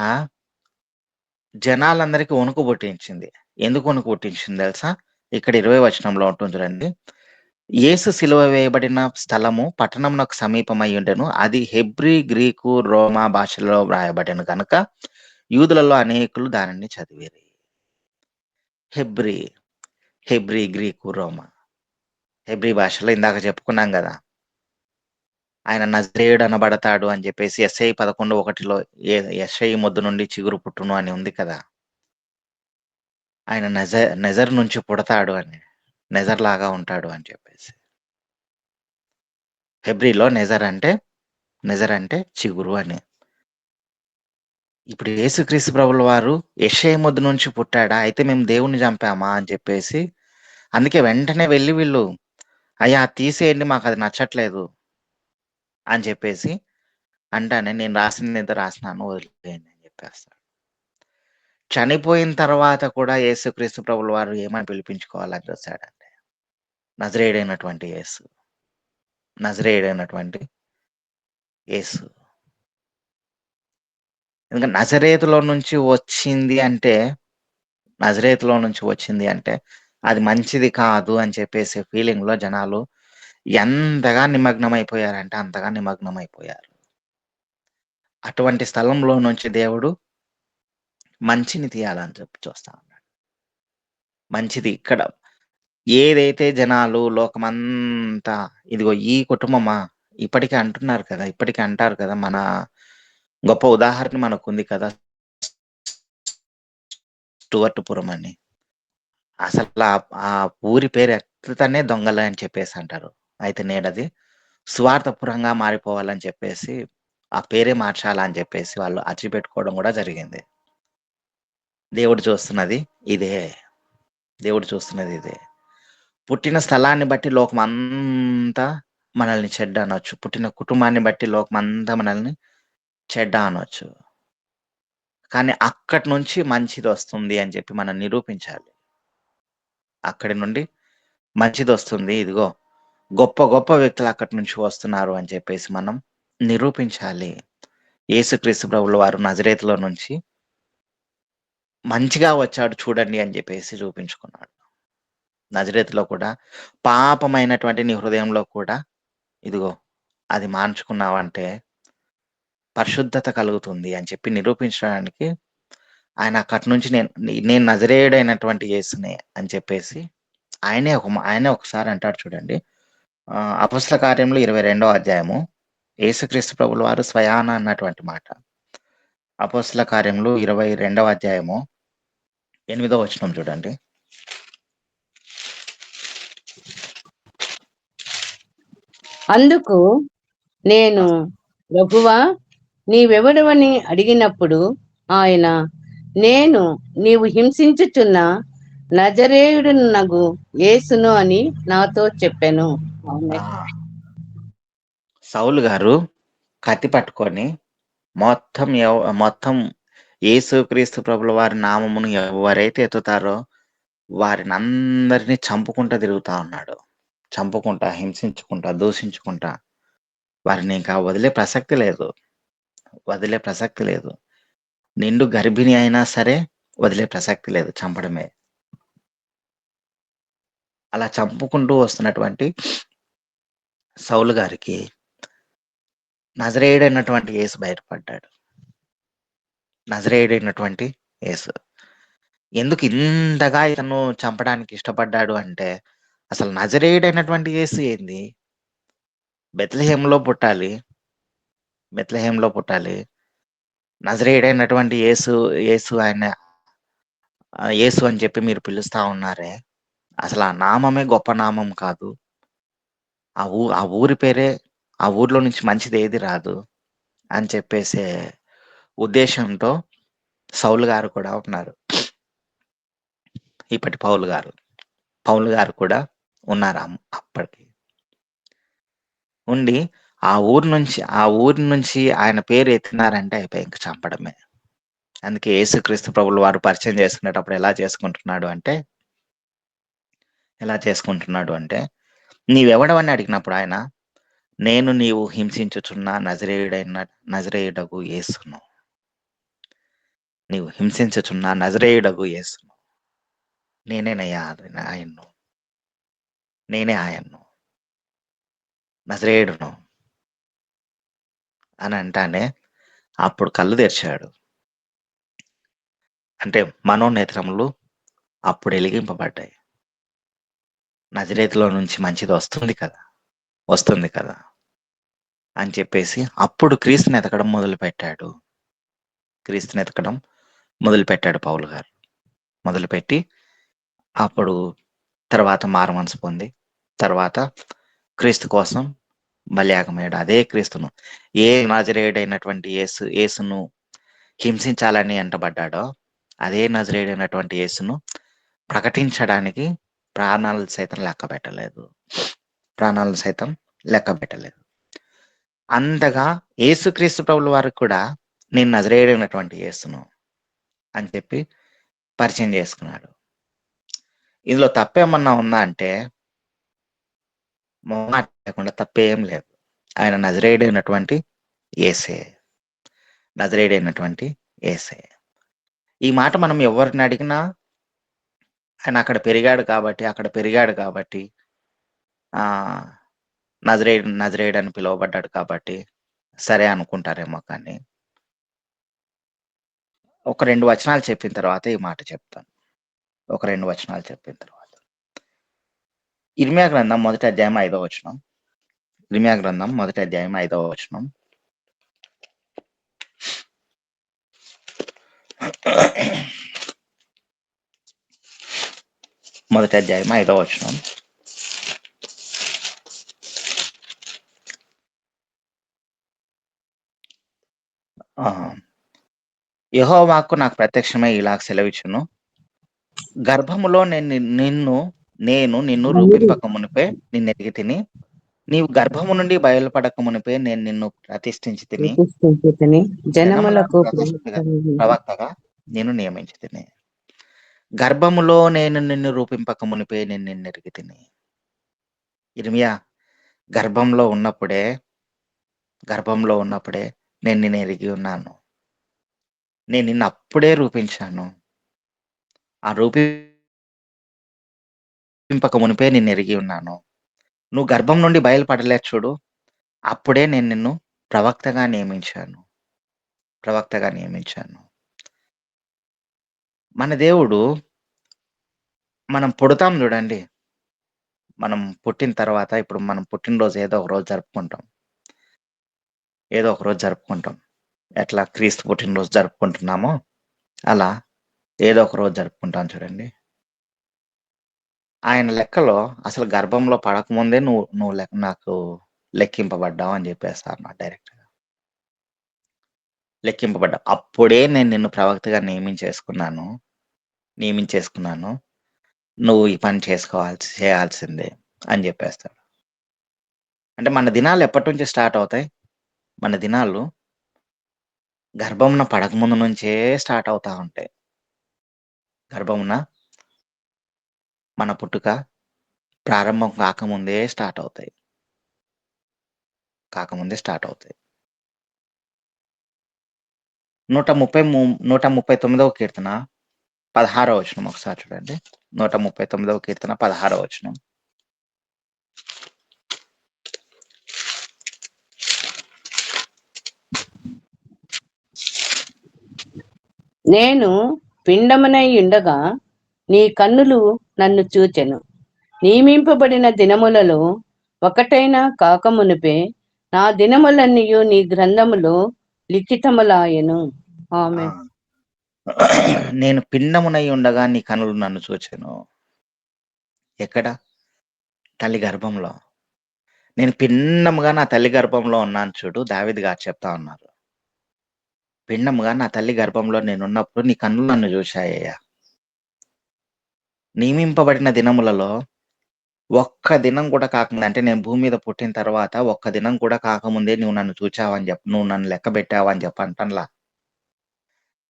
జనాలందరికీ వణుకు పుట్టించింది. ఎందుకు వణుకు పుట్టించింది తెలుసా? ఇక్కడ 20వ వచనంలో ఉంటుంది చూడండి. యేసు సిలువ వేయబడిన స్థలము పట్టణమునకు సమీపమై ఉండెను. అది హెబ్రీ, గ్రీకు, రోమా భాషలలో వ్రాయబడెను గనుక యూదులలో అనేకులు దానిని చదివిరి. హెబ్రీ, గ్రీకు, రోమా. హెబ్రీ భాషలో ఇందాక చెప్పుకున్నాం గదా! ఆయన నజరేయుడు అనబడతాడు అని చెప్పేసి యెషయా 11:1లో యెషయి మొద్దు నుండి చిగురు పుట్టును అని ఉంది కదా! ఆయన నెజర్ నుంచి పుడతాడు అని. నెజర్‌లాగా ఉంటాడు అని చెప్పేసి. హెబ్రీలో నెజర్ అంటే చిగురు అని. ఇప్పుడు యేసుక్రీస్తు ప్రభుల వారు యెషయా మొద్దు నుంచి పుట్టాడా? అయితే మేము దేవుడిని చంపామా? అని చెప్పేసి అందుకే వెంటనే వెళ్లి వీళ్ళు అయ్యా! తీసేయండి మాకది నచ్చట్లేదు అని చెప్పేసి అంటానే నేను రాసిందేదో రాసినాను వదిలేయండి అని చెప్పేస్తాడు. చనిపోయిన తర్వాత కూడా యేసుక్రీస్తు ప్రభుల వారు ఏమని పిలిపించుకోవాలని చూసాడంటే నజరేయుడైనటువంటి యేసు. నజరేయుడైనటువంటి యేసు. ఎందుకంటే నజరేతులో నుంచి వచ్చింది అంటే అది మంచిది కాదు అని చెప్పేసి ఫీలింగ్‌లో జనాలు ఎంతగా నిమగ్నమైపోయారంటే అంతగా నిమగ్నమైపోయారు. అటువంటి స్థలంలో నుంచి దేవుడు మంచిని తీయాలని చెప్పి చూస్తా ఉన్నాడు. మంచిది ఇక్కడ ఏదైతే జనాలు లోకమంతా ఇదిగో ఈ కుటుంబమా ఇప్పటికి అంటున్నారు కదా! ఇప్పటికి అంటారు కదా! మన గొప్ప ఉదాహరణ మనకుంది కదా! స్టూవర్ట్‌పురం అని. అసల ఆ ఊరి పేరు ఎత్తుతనే దొంగలు అని చెప్పేసి అంటారు. అయితే నేనది సువార్తపురంగా మారిపోవాలని చెప్పేసి, ఆ పేరే మార్చాలా అని చెప్పేసి వాళ్ళు అచ్చి పెట్టుకోవడం గూడా జరిగింది. దేవుడు చూస్తున్నది ఇదే. దేవుడు చూస్తున్నది ఇదే. పుట్టిన స్థలాన్ని బట్టి లోకమంతా మనల్ని చెడ్డ అనొచ్చు. పుట్టిన కుటుంబాన్ని బట్టి లోకమంతా మనల్ని చెడ్డ అనొచ్చు. కానీ అక్కడి నుంచి మంచిదొస్తుంది అని చెప్పి మనం నిరూపించాలి. అక్కడి నుండి మంచిదొస్తుంది. ఇదిగో గొప్ప గొప్ప వ్యక్తులు అక్కడి నుంచి వస్తున్నారు అని చెప్పేసి మనం నిరూపించాలి. యేసుక్రీస్తు ప్రభుల వారు నజరేతులో నుంచి మంచిగా వచ్చాడు చూడండి అని జెప్పేసి చూపించుకున్నాడు. నజరేతులో కూడా పాపమైనటువంటి నీ హృదయంలో కూడా ఇదిగో అది మాన్చుకున్నావంటే పరిశుద్ధత కలుగుతుంది అని చెప్పి నిరూపించడానికి ఆయన అక్కడి నుంచి నేను నజరేయుడైనటువంటి యేసునే అని చెప్పేసి ఆయనే ఒకసారి అంటాడు చూడండి. అపొస్తల కార్యములు 22వ అధ్యాయము యేసుక్రీస్తు ప్రభుల వారు స్వయాన అన్నటువంటి మాట. అపొస్తల కార్యములు 22వ అధ్యాయము 8వ వచనం చూడండి. అందుకు నేను, ప్రభువా, నీవెవడవని అడిగినప్పుడు ఆయన, నేను నీవు హింసించుచున్న నజరేయుడునగు యేసును అని నాతో చెప్పెను. ఆ! సౌలు గారు కత్తి పట్టుకొని మొత్తం యేసుక్రీస్తు ప్రభుల వారి నామమును ఎవరైతే ఎత్తుతారో వారినందరిని చంపుకుంటా తిరుగుతా ఉన్నాడు. చంపుకుంటా, హింసించుకుంటా, దూషించుకుంటా వారిని ఇంకా వదిలే ప్రసక్తి లేదు. వదిలే ప్రసక్తి లేదు. నిండు గర్భిణి అయినా సరే వదిలే ప్రసక్తి లేదు. చంపడమే. అలా చంపుకుంటూ వస్తున్నటువంటి సౌలు గారికి నజరేయుడైనటువంటి యేసు బయటపడ్డాడు. నజరేయుడైనటువంటి యేసు. ఎందుకు ఇంతగా ఇతను చంపడానికి ఇష్టపడ్డాడు అంటే, అసలు నజరేయుడైనటువంటి యేసు ఏంది? బెత్లెహేంలో పుట్టాలి. బెత్లెహేంలో పుట్టాలి. నజరేయుడైనటువంటి యేసు ఆయన యేసు అని చెప్పి మీరు పిలుస్తా ఉన్నారే. అసలు ఆ నామమే గొప్ప నామం కాదు. ఆ ఊరి పేరే ఆ ఊర్లో నుంచి మంచిదేది రాదు అని చెప్పేసే ఉద్దేశంతో సౌలు గారు కూడా ఉన్నారు. ఇప్పటి పౌలు గారు. పౌలు గారు కూడా ఉన్నారు అప్పటికి. ఉండి ఆ ఊరి నుంచి ఆయన పేరు ఎత్తినారంటే అయిపోయి ఇంక చంపడమే. అందుకే యేసుక్రీస్తు ప్రభులు వారు పరిచయం చేసుకునేటప్పుడు ఎలా చేసుకుంటున్నాడు అంటే, నీవెవడవని అడిగినప్పుడు ఆయన, నేను నీవు హింసించుచున్న నజరేయుడగు యేసును. నీవు హింసించుచున్న నజరేయుడగు యేసును. నేనేనయ్యా ఆయన్ను. నేనే ఆయన్ను. నజరేయుడును అని అంటానే అప్పుడు కళ్ళు తెరిచాడు. అంటే మనోనేత్రములు అప్పుడు ఎలిగింపబడ్డాయి. నజరేతులో నుంచి మంచిది వస్తుంది కదా! వస్తుంది కదా! అని చెప్పేసి అప్పుడు క్రీస్తుని ఎతకడం మొదలుపెట్టాడు. క్రీస్తుని ఎతకడం మొదలుపెట్టాడు పౌలు గారు. మొదలుపెట్టి అప్పుడు తర్వాత మారుమనసు పొంది, తర్వాత క్రీస్తు కోసం బలియాగమయ్యాడు. అదే క్రీస్తును ఏ నజరేయుడైనటువంటి యేసును హింసించాలని ఎంటబడ్డాడో, అదే నజరేయుడైనటువంటి యేసును ప్రకటించడానికి ప్రాణాలు సైతం లెక్కబెట్టలేదు. ప్రాణాలను సైతం లెక్కబెట్టలేదు. అంతగా యేసుక్రీస్తు ప్రభుల వారికి కూడా నేను నజరేయుడైనటువంటి యేసును అని చెప్పి పరిచయం చేసుకున్నాడు. ఇందులో తప్పేమన్నా ఉందా అంటే మొహమాట లేకుండా తప్పేం లేదు. ఆయన నజరేయుడైనటువంటి యేసే. నజరేయుడైనటువంటి యేసే. ఈ మాట మనం ఎవరిని అడిగినా ఆయన అక్కడ పెరిగాడు కాబట్టి ఆహ్, నజరేయుడు అని పిలువబడ్డాడు కాబట్టి సరే అనుకుంటారేమో కానీ ఒక 2 వచనాలు చెప్పిన తర్వాత ఈ మాట చెప్తాను. ఒక 2 వచనాలు చెప్పిన తర్వాత. ఇర్మియా గ్రంథం మొదటి అధ్యాయం 5వ వచనం. ఇర్మియా గ్రంథం మొదటి అధ్యాయం 5వ వచనం. మొదటి అధ్యాయం 5వ వచనం. యెహోవా వాక్కు నాకు ప్రత్యక్షమై ఇలాగ సెలవిచ్చును. గర్భములో నేను నిన్ను రూపింపక మునిపే నిన్నెరిగి తిని. నీవు గర్భము నుండి బయలుపడక మునిపే నేను నిన్ను ప్రతిష్ఠించి తిని. జనములకు ప్రవక్తగా నేను నియమించి తిని. గర్భములో నేను నిన్ను రూపింపక మునిపే నేను నిన్నెరిగి తిని. ఇర్మియా గర్భంలో ఉన్నప్పుడే నేను నిన్ను ఎరిగి ఉన్నాను. నేను నిన్ను అప్పుడే రూపించాను. ఆ రూపింపక మునిపే నిన్ను ఎరిగి ఉన్నాను. నువ్వు గర్భం నుండి బయలుపడలేదు చూడు, అప్పుడే నేను నిన్ను ప్రవక్తగా నియమించాను. మన దేవుడు మనం పుడతాం చూడండి. మనం పుట్టిన తర్వాత ఇప్పుడు మనం పుట్టినరోజు ఏదో ఒక రోజు జరుపుకుంటాం. ఎట్లా క్రీస్తు పుట్టినరోజు జరుపుకుంటున్నామో అలా ఏదో ఒక రోజు జరుపుకుంటాం చూడండి. ఆయన లెక్కలో అసలు గర్భంలో పడకముందే నువ్వు నాకు లెక్కింపబడ్డావు అని చెప్పేస్తారు నా డైరెక్ట్‌గా. లెక్కింపబడ్డావు. అప్పుడే నేను నిన్ను ప్రవక్తగా నియమించేసుకున్నాను. నువ్వు ఈ పని చేయాల్సిందే అని చెప్పేస్తాడు. అంటే మన దినాలు ఎప్పటి నుంచి స్టార్ట్ అవుతాయి? మన దినాలు గర్భమున పడకముందు నుంచే స్టార్ట్ అవుతా ఉంటాయి. గర్భమున మన పుట్టుక ప్రారంభం కాకముందే స్టార్ట్ అవుతాయి. 139వ కీర్తన 16వ వచనం ఒకసారి చూడండి. 139వ కీర్తన 16వ వచనం. నేను పిండమునై ఉండగా నీ కన్నులు నన్ను చూచెను. నియమింపబడిన దినములలో ఒకటైనా కాకమునిపే నా దినములన్నీయు నీ గ్రంథములో లిఖితములాయెను. ఆమేన్. నేను పిండమునై ఉండగా నీ కనులు నన్ను చూచెను. ఎక్కడ? తల్లి గర్భంలో. నేను పిండముగా నా తల్లి గర్భంలో ఉన్నాను చూడు, దావీదు గారు చెప్తా ఉన్నారు. పిండముగా నా తల్లి గర్భంలో నేనున్నప్పుడు నీ కన్నులు నన్ను చూశాయ్యా. నియమింపబడిన దినములలో ఒక్క దినం కూడా కాకముందే, అంటే నేను భూమి మీద పుట్టిన తర్వాత ఒక్క దినం కూడా కాకముందే నువ్వు నన్ను చూచావని నువ్వు నన్ను లెక్క పెట్టావని అంటన్లా.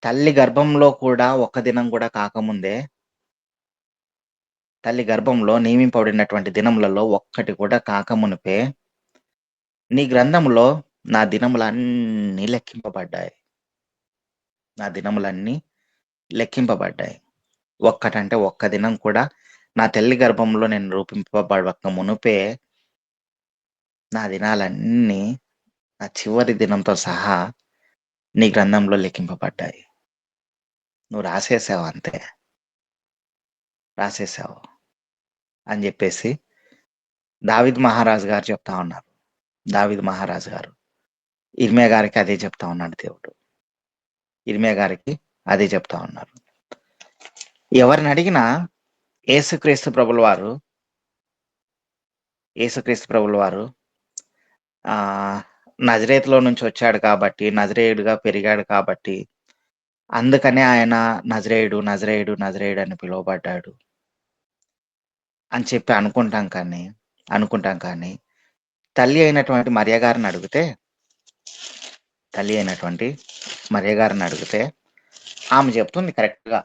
తల్లి గర్భంలో కూడా ఒక్క దినం కూడా కాకముందే, తల్లి గర్భంలో నియమింపబడినటువంటి దినములలో ఒక్కటి కూడా కాకమునిపే నీ గ్రంథములో నా దినములన్నీ లెక్కింపబడ్డాయి. ఒక్కటంటే ఒక్క దినం కూడా నా తల్లి గర్భంలో నేను రూపింపబడక మునుపే నా దినాలన్నీ నా చివరి దినంతో సహా నీ గ్రంథంలో లెక్కింపబడ్డాయి. నువ్వు రాసేసావు అంతే. రాసేసావు అని చెప్పేసి దావీదు మహారాజు గారు చెప్తా ఉన్నారు. దావీదు మహారాజు గారు ఇర్మియా గారికి అదే చెప్తా ఉన్నాడు దేవుడు. ఇర్మియా గారికి అదే చెప్తా ఉన్నారు. ఎవరిని అడిగినా యేసుక్రీస్తు ప్రభుల వారు నజరేతులో నుంచి వచ్చాడు కాబట్టి, నజరేయుడుగా పెరిగాడు కాబట్టి, అందుకనే ఆయన నజరేయుడు అని పిలువబడ్డాడు అని చెప్పి అనుకుంటాం కానీ తల్లి అయినటువంటి మరియ గారిని అడిగితే ఆమె చెప్తుంది కరెక్ట్‌గా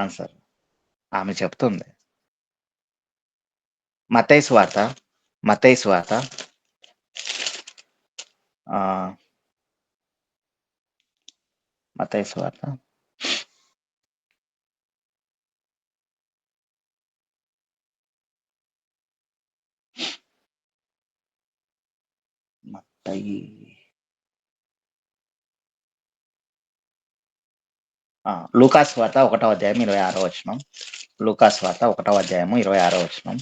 ఆన్సర్. ఆమె చెప్తుంది. మత్తయి సువార్త మత్తయి సువార్త లూకాసు వార్త 1వ అధ్యాయం 26వ వచనం. లూకాసు వార్త 1వ అధ్యాయము 26వ వచనం.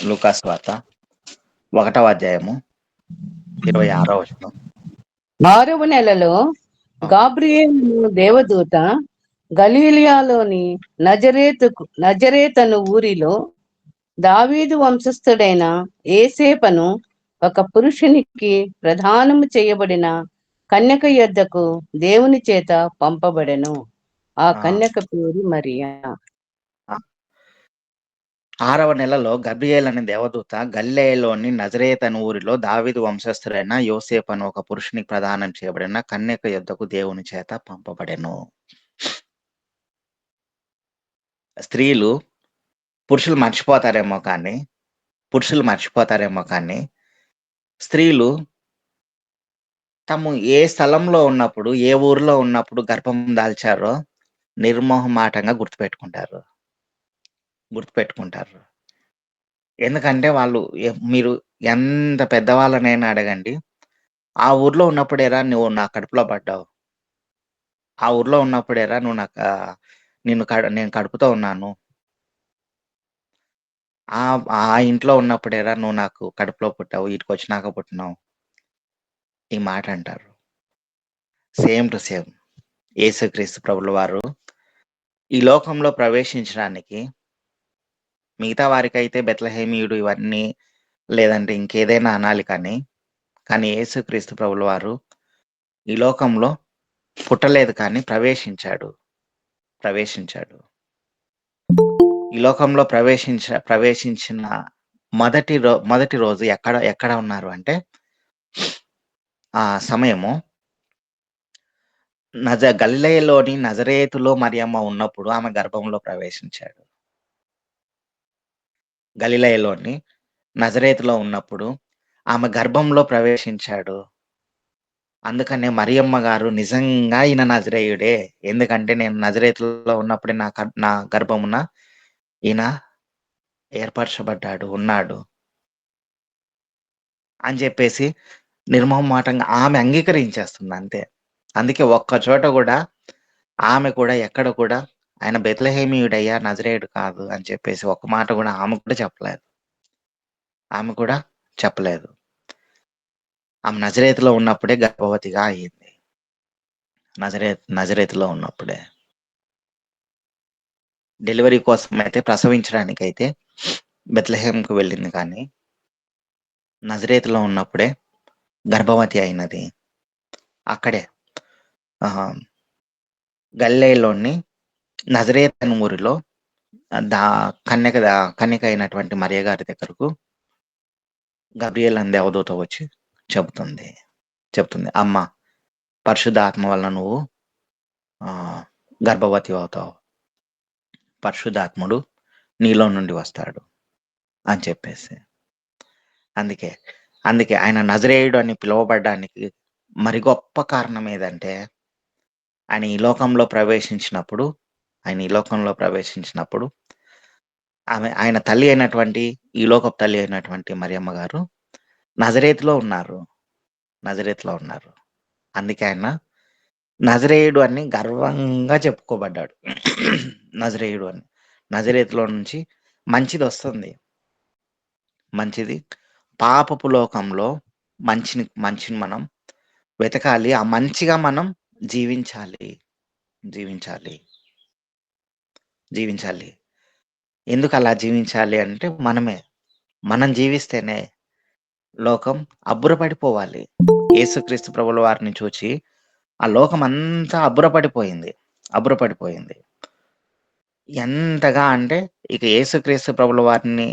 లూకాసు వార్త 1వ అధ్యాయము 26వ వచనం. 6వ నెలలో గాబ్రియేలు దేవదూత గలీలియాలోని నజరేతను ఊరిలో దావీదు వంశస్థుడైన ఏసేపను ఒక పురుషునికి ప్రదానము చేయబడిన కన్యక యొద్దకు దేవుని చేత పంపబడెను. ఆ కన్యక పేరు మరియా. 6వ నెలలో గబ్రియేల్ అనే దేవదూత గలిలయలోని నజరేతు అను ఊరిలో దావీదు వంశస్థుడైన యోసేపు అను ఒక పురుషునికి ప్రదానం చేయబడిన కన్యక యొద్దకు దేవుని చేత పంపబడెను. స్త్రీలు పురుషులు మర్చిపోతారేమో కానీ స్త్రీలు తాము ఏ స్థలంలో ఉన్నప్పుడు, ఏ ఊరిలో ఉన్నప్పుడు గర్భం దాల్చారో నిర్మోహమాటంగా గుర్తుపెట్టుకుంటారు. ఎందుకంటే వాళ్ళు మీరు ఎంత పెద్దవాళ్ళనైనా అడగండి, ఆ ఊర్లో ఉన్నప్పుడేరా నువ్వు నా కడుపులో పడ్డావు, ఆ ఊర్లో ఉన్నప్పుడేరా నేను కడుపుతో ఉన్నాను, ఆ ఇంట్లో ఉన్నప్పుడేరా నువ్వు నాకు కడుపులో పుట్టావు, ఇటుకు వచ్చినాక పుట్టినావు, ఈ మాట అంటారు. సేమ్ టు సేమ్ యేసుక్రీస్తు ప్రభుల వారు ఈ లోకంలో ప్రవేశించడానికి మిగతా వారికైతే బెత్లెహేమీయుడు ఇవన్నీ లేదంటే ఇంకేదైనా అనాలి, కానీ యేసుక్రీస్తు ప్రభుల వారు ఈ లోకంలో పుట్టలేదు కానీ ప్రవేశించాడు. ఈ లోకంలో ప్రవేశించిన మొదటి రోజు ఎక్కడ ఉన్నారు అంటే, ఆ సమయము గలిలయలోని నజరేతులో మరియమ్మ ఉన్నప్పుడు ఆమె గర్భంలో ప్రవేశించాడు. గలిలయలోని నజరేతులో ఉన్నప్పుడు ఆమె గర్భంలో ప్రవేశించాడు. అందుకనే మరియమ్మ గారు నిజంగా ఈయన నజరేయుడే, ఎందుకంటే నేను నజరేతులో ఉన్నప్పుడే నా గర్భమున ఈయన ఏర్పరచబడ్డాడు, ఉన్నాడు అని చెప్పేసి నిర్మోహమాటంగా ఆమె అంగీకరించేస్తుంది అంతే. అందుకే ఒక్క చోట కూడా ఆమె కూడా ఎక్కడ కూడా ఆయన బెత్లెహేమీయుడయ్యా, నజరేయుడు కాదు అని చెప్పేసి ఒక్క మాట కూడా ఆమె కూడా చెప్పలేదు. ఆమె నజరేతులో ఉన్నప్పుడే గర్భవతిగా అయ్యింది. నజరేతులో ఉన్నప్పుడే డెలివరీ కోసం అయితే, ప్రసవించడానికైతే బెత్లెహేంకు వెళ్ళింది, కానీ నజరేతులో ఉన్నప్పుడే గర్భవతి అయినది. అక్కడే గలిలయలోని నజరేతు అను ఊరిలో కన్యక అయినటువంటి మరియ గారి దగ్గరకు గబ్రియేల్ అనే దేవదూత వచ్చి చెప్తుంది, అమ్మ, పరిశుద్ధాత్మ వలన నువ్వు గర్భవతి అవుతావు, పరిశుద్ధాత్ముడు నీలో నుండి వస్తాడు అని చెప్పేసి. అందుకే ఆయన నజరేయుడు అని పిలువబడడానికి మరి గొప్ప కారణం ఏదంటే, ఆయన ఈ లోకంలో ప్రవేశించినప్పుడు ఆయన తల్లి అయినటువంటి, ఈ లోకపు తల్లి అయినటువంటి మరియమ్మ గారు నజరేతులో ఉన్నారు. అందుకే ఆయన నజరేయుడు అని గర్వంగా చెప్పుకోబడ్డాడు. నజరేయుడు అని. నజరేతులో నుంచి మంచిది వస్తుంది. పాపపు లోకంలో మంచిని మనం వెతకాలి, ఆ మంచిగా మనం జీవించాలి. ఎందుకు అలా జీవించాలి అంటే, మనం జీవిస్తేనే లోకం అబ్బురపడిపోవాలి. యేసుక్రీస్తు ప్రభుల వారిని చూచి ఆ లోకం అంతా అబ్బురపడిపోయింది. ఎంతగా అంటే ఇక యేసుక్రీస్తు ప్రభుల వారిని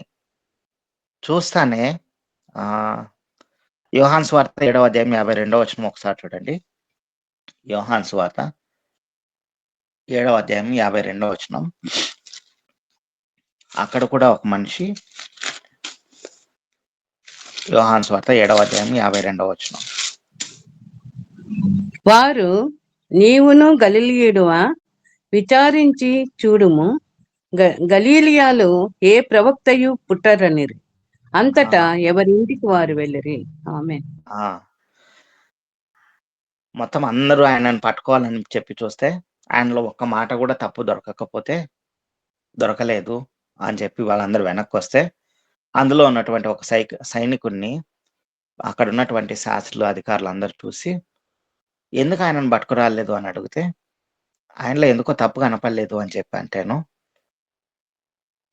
చూస్తానే యోహాను సువార్త 7వ అధ్యాయం 52వ వచనం ఒకసారి చూడండి. యోహాను సువార్త 7వ అధ్యాయం 52వ వచనం. అక్కడ కూడా ఒక మనిషి, యోహాను సువార్త 7వ అధ్యాయం 52వ వచనం. వారు, నీవును గలిలయుడువా, విచారించి చూడుము, గలీలియాలో ఏ ప్రవక్తయు పుట్టరనిరి. అంతటా ఎవరింటికి వారు వెళ్ళిరి. ఆమేన్. మొత్తం అందరూ ఆయనను పట్టుకోవాలని చెప్పి చూస్తే, ఆయనలో ఒక్క మాట కూడా తప్పు దొరకలేదు అని చెప్పి వాళ్ళందరూ వెనక్కి వస్తే, అందులో ఉన్నటువంటి ఒక సైనికుడిని అక్కడ ఉన్నటువంటి శాస్త్రులు, అధికారులు అందరూ చూసి, ఎందుకు ఆయనను పట్టుకురాలేదు అని అడిగితే, ఆయనలో ఎందుకో తప్పు కనపడలేదు అని చెప్పి అంటేను,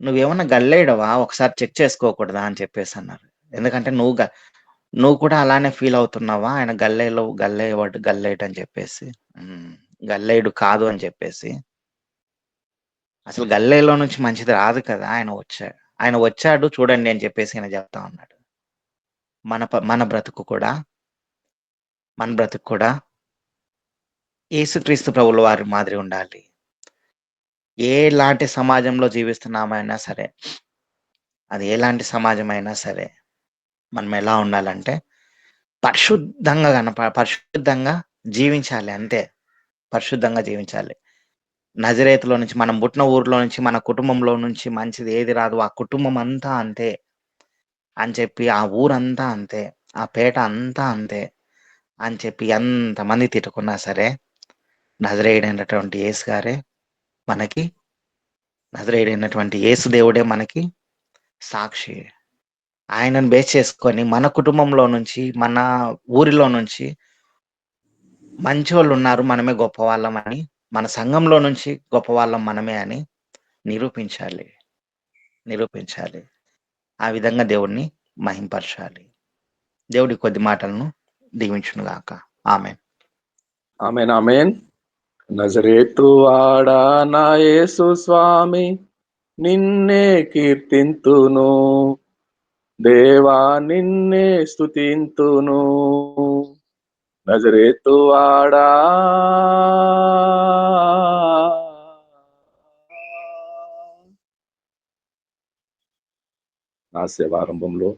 నువ్వేమన్నా గల్లేయడవా? ఒకసారి చెక్ చేసుకోకూడదా? అని చెప్పేసన్నారు. ఎందుకంటే నువ్వు కూడా అలానే ఫీల్ అవుతున్నావా? ఆయన గల్లేయవాడు గల్లేయడు అని చెప్పేసి. గల్లేయుడు కాదు అని చెప్పేసి. అసలు గల్లేలో నుంచి మంచిది రాదు కదా! ఆయన వచ్చాడు చూడండి అని చెప్పేసి ఈయన చెప్తా ఉన్నాడు. మన బ్రతుకు కూడా యేసుక్రీస్తు ప్రభుల వారి మాదిరి ఉండాలి. ఎలాంటి సమాజంలో జీవిస్తున్నామైనా సరే, అది ఎలాంటి సమాజమైనా సరే, మనం ఎలా ఉండాలంటే పరిశుద్ధంగా జీవించాలి అంతే. పరిశుద్ధంగా జీవించాలి. నజరేతులో నుంచి, మనం పుట్టిన ఊర్లో నుంచి, మన కుటుంబంలో నుంచి మంచిది ఏది రాదు. ఆ కుటుంబం అంతా అంతే అని చెప్పి, ఆ ఊరంతా అంతే, ఆ పేట అంతా అంతే అని చెప్పి ఎంతమంది తిట్టుకున్నా సరే, నజరేయుడైనటువంటి యేసు దేవుడే మనకి సాక్షి. ఆయనను బేస్ చేసుకొని మన కుటుంబంలో నుంచి, మన ఊరిలో నుంచి మంచోళ్ళున్నారు, మనమే గొప్పవాళ్ళమని, మన సంఘంలో నుంచి గొప్పవాళ్ళం మనమే అని నిరూపించాలి. ఆ విధంగా దేవుడిని మహింపరచాలి. దేవుడి కొద్ది మాటలను దీవించునుగాక. ఆమేన్. ఆమేన్. ఆమేన్. నజరేతు వాడా నా యేసు స్వామి, నిన్నే కీర్తింతును, దేవా నిన్నే స్తుతింతును. నజరేతు వాడా నా సేవారంభంలో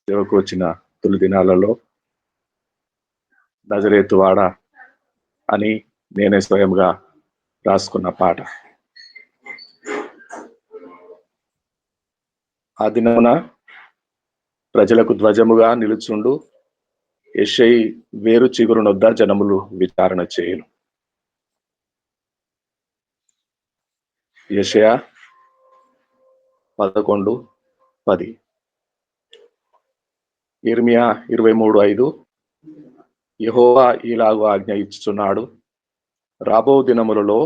సేవకు వచ్చిన తొలి దినాలలో నజరేతు వాడా అని నేనే స్వయంగా రాసుకున్న పాట. ఆ దినమున ప్రజలకు ధ్వజముగా నిలుచుండు యెషయి వేరు చిగురునొద్ద జనములు విచారణ చేయును. యెషయా 11:10, యిర్మీయా 23:5. యెహోవా ఇలాగు ఆజ్ఞ ఇచ్చుచున్నాడు, రాబో దినములలో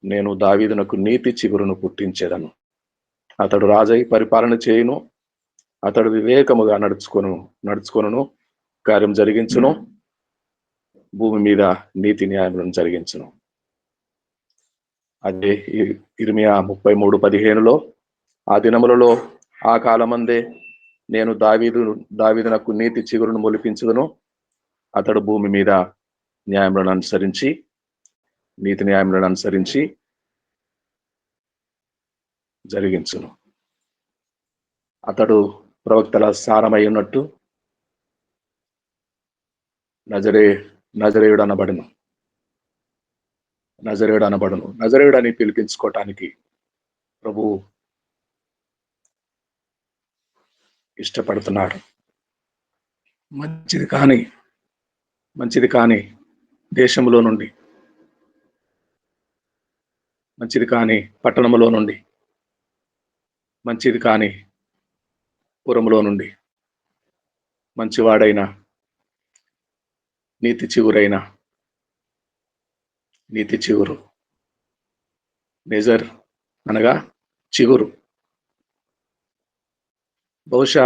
నేను దావీదునకు నీతి చిగురును పుట్టించేదను. అతడు రాజై పరిపాలన చేయును, అతడు వివేకముగా నడుచుకొనును, కార్యం జరిగించును, భూమి మీద నీతి న్యాయములను జరిగించును. అదే యిర్మీయా 33:15లో, ఆ దినములలో ఆ కాలమందే నేను దావీదునకు నీతి చిగురును మొలిపించుదును, అతడు భూమి మీద న్యాయములను అనుసరించి, నీతి న్యాయములను అనుసరించి జరిగించును. అతడు ప్రవక్తల సారమై ఉన్నట్టు నజరేయుడు అనబడును. నజరేయుడు అని పిలిపించుకోవటానికి ప్రభు ఇష్టపడుతున్నాడు. మంచిది కాని దేశంలో నుండి, మంచిది కాని పట్టణంలో నుండి, మంచిది కాని పురములో నుండి మంచివాడైన నీతి చిగురు, నెజర్ అనగా చిగురు. బహుశా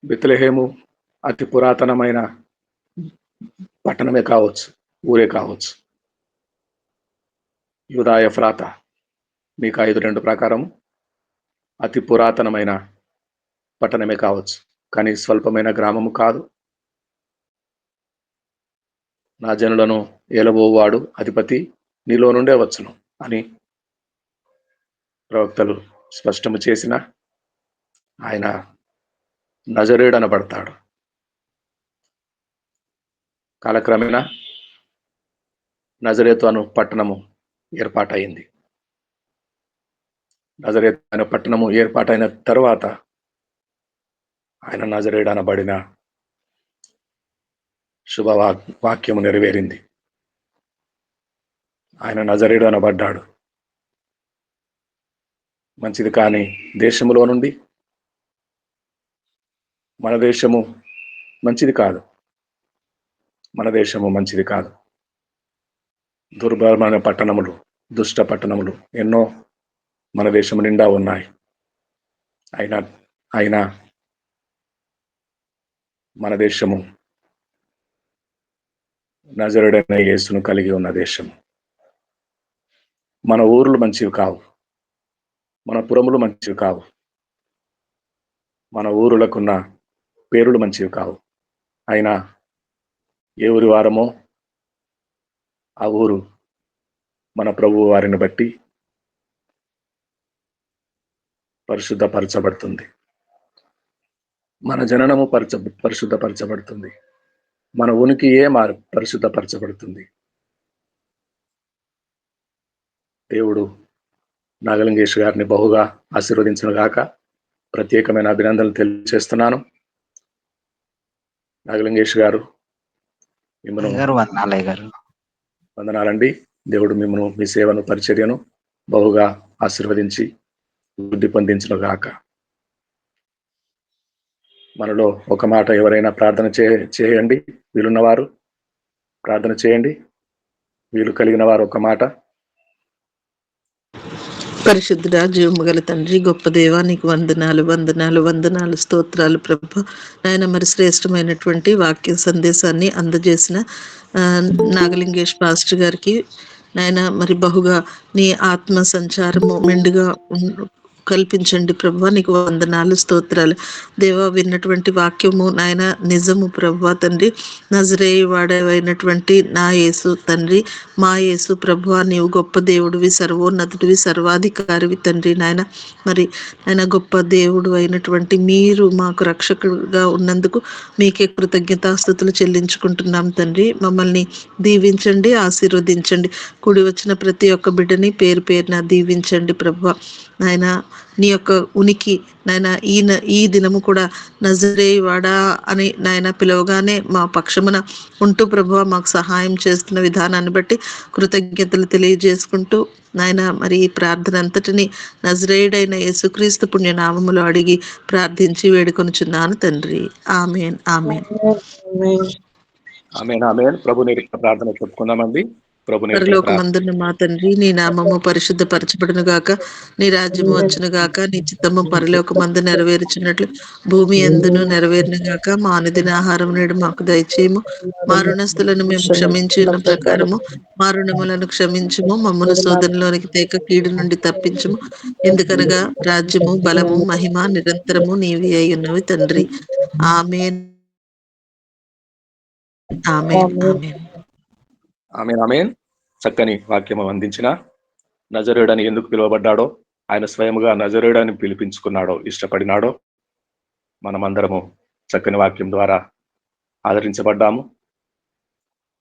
బెత్లెహేము అతి పురాతనమైన పట్టణమే కావచ్చు, ఊరే కావచ్చు. యూదా ఎఫ్రాతా మీకా 5:2 ప్రకారం అతి పురాతనమైన పట్టణమే కావచ్చు, కానీ స్వల్పమైన గ్రామము కాదు. నా జనులను ఏలబోవాడు అధిపతి నీలో నుండే వచ్చును అని ప్రవక్తలు స్పష్టము చేసిన ఆయన నజరేయుడు అనబడతాడు. కాలక్రమేణా నజరేతు అను పట్టణము ఏర్పాటైంది. నజరేతు అనే పట్టణము ఏర్పాటైన తర్వాత ఆయన నజరేయుడు అనబడిన శుభవాక్యము నెరవేరింది. ఆయన నజరేయుడు అనబడ్డాడు. మంచిది కాని దేశములో నుండి మన దేశము మంచిది కాదు. మన దేశము మంచిది కాదు. దుర్భరమైన పట్టణములు, దుష్ట పట్టణములు ఎన్నో మన దేశం నిండా ఉన్నాయి. అయినా మన దేశము నజరుడైన యేసును కలిగి ఉన్న దేశం. మన ఊర్లు మంచివి కావు, మన పురములు మంచివి కావు, మన ఊరులకున్న పేరులు మంచివి కావు. అయినా ఏ ఊరి వారమో ఆ ఊరు మన ప్రభువు వారిని బట్టి పరిశుద్ధపరచబడుతుంది. మన జననము పరిశుద్ధపరచబడుతుంది. మన ఉనికియే పరిశుద్ధపరచబడుతుంది. దేవుడు నాగలింగేష్ గారిని బహుగా ఆశీర్వదించిన గాక. ప్రత్యేకమైన అభినందనలు తెలియజేస్తున్నాను. నాగలింగేష్ గారు వందనాలండి. దేవుడు మిమ్మల్ని, మీ సేవను, పరిచర్యను బహుగా ఆశీర్వదించి వృద్ధి పొందించిన గాక. మనలో ఒక మాట ఎవరైనా ప్రార్థన చేయండి. వీలున్నవారు ప్రార్థన చేయండి. వీలు కలిగిన వారు ఒక మాట. పరిశుద్ధుడా, జీవము గల తండ్రి, గొప్ప దేవ, నీకు వందనాలు వందనాలు వందనాలు, స్తోత్రాలు ప్రభ. నాయన మరి శ్రేష్టమైనటువంటి వాక్య సందేశాన్ని అందజేసిన నాగలింగేష్ పాస్టర్ గారికి నాయన మరి బహుగా నీ ఆత్మ సంచారము మెండుగా కల్పించండి ప్రభు. నీకు వందనాలు స్తోత్రాలు దేవా. విన్నటువంటి వాక్యము నాయన నిజము ప్రభు తండ్రి. నజరేయు వాడవైనటువంటి నా యేసు తండ్రి, మా యేసు ప్రభు, నీవు గొప్ప దేవుడివి, సర్వోన్నతుడివి, సర్వాధికారివి తండ్రి. నాయన మరి ఆయన గొప్ప దేవుడు అయినటువంటి మీరు మాకు రక్షకుడుగా ఉన్నందుకు మీకే కృతజ్ఞతాస్తుతులు చెల్లించుకుంటున్నాం తండ్రి. మమ్మల్ని దీవించండి, ఆశీర్వదించండి. కూడి వచ్చిన ప్రతి ఒక్క బిడ్డని పేరు పేరున దీవించండి ప్రభు. నాయన నీ యొక్క ఉనికి నాయన ఈ దినము కూడా నజరేయువాడా అని నాయన పిలవగానే మా పక్షమున ఉంటూ ప్రభు మాకు సహాయం చేస్తున్న విధానాన్ని బట్టి కృతజ్ఞతలు తెలియజేసుకుంటూ నాయన మరి ఈ ప్రార్థన అంతటిని నజరేయుడైన యేసుక్రీస్తు పుణ్యనామములో అడిగి ప్రార్థించి వేడుకొనుచున్నాను తండ్రి. ఆమేన్ ఆమేన్ ఆమేన్ ఆమేన్. ప్రభు ప్రార్థన చెప్పుకుందామండి. పరలోకమందున్న మా తండ్రి, నీ నామము పరిశుద్ధపరచబడును గాక, నీ రాజ్యము వచ్చును గాక, నీ చిత్తము పరలోకమందు నెరవేర్చినట్లు భూమి ఎందును నెరవేరును గాక. మా అనుదిన ఆహారం నేడు మాకు దయచేయము. మా రుణస్థులను మేము క్షమించిన ప్రకారము మా రుణములను క్షమించుము. మమ్మను శోధనలోనికి తేక కీడు నుండి తప్పించుము. ఎందుకనగా రాజ్యము, బలము, మహిమ నిరంతరము నీవి అయి ఉన్నవి తండ్రి. ఆమేన్ ఆమేన్ ఆమేన్ ఆమేన్ ఆమేన్. చక్కని వాక్యము అందించిన నజరేయుడని ఎందుకు పిలువబడ్డాడో, ఆయన స్వయముగా నజరేయుడని పిలిపించుకున్నాడో, ఇష్టపడినాడో మనమందరము చక్కని వాక్యం ద్వారా ఆదరించబడ్డాము.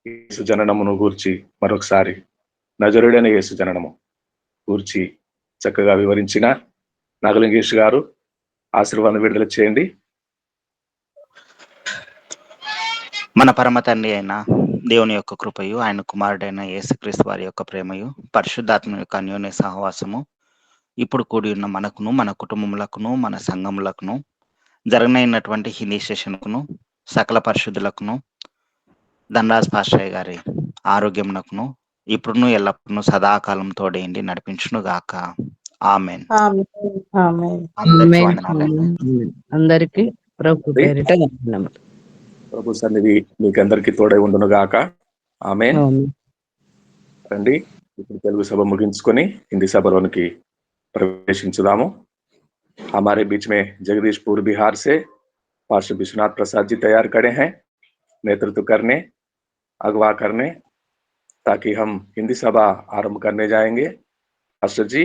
యేసు జననమును గూర్చి మరొకసారి నజరేయుడైన యేసు జననము గూర్చి చక్కగా వివరించిన నాగలింగేష్ గారు ఆశీర్వాదం విడుదల చేయండి. మన పరమ తండ్రి అయిన దేవుని యొక్క కృపయు, ఆయన కుమారుడైన యేసుక్రీస్తు వారి యొక్క ప్రేమయు, పరిశుద్ధాత్మ యొక్క అన్యోన్య సహవాసము ఇప్పుడు కూడి ఉన్న మనకును, మన కుటుంబములకును, మన సంఘములకును, జరగనైనటువంటి హిందీ సెషన్కును, సకల పరిశుద్ధులకును, ధనరాజ్ పాస్టర్ గారి ఆరోగ్యమునకును ఇప్పుడును ఎల్లప్పుడూ సదాకాలం తోడేయండి నడిపించును గాక. ఆమేన్. అందరికి ప్రభు పేరిట వందనములు. ప్రభు సన్నిధి మీకందరికీ తోడై ఉండును గాక. ఆమేన్. రండి ఇప్పుడు తెలుగు సభ ముగించుకొని హిందీ సభలోనికి ప్రవేశించుదాము. हमारे बीच में जगदीशपुर बिहार से पास्टर विश्वनाथ प्रसाद जी तैयार खड़े हैं नेतृत्व करने, अगवा करने, ताकि हम हिंदी सभा आरंभ करने जाएंगे. पास्टर जी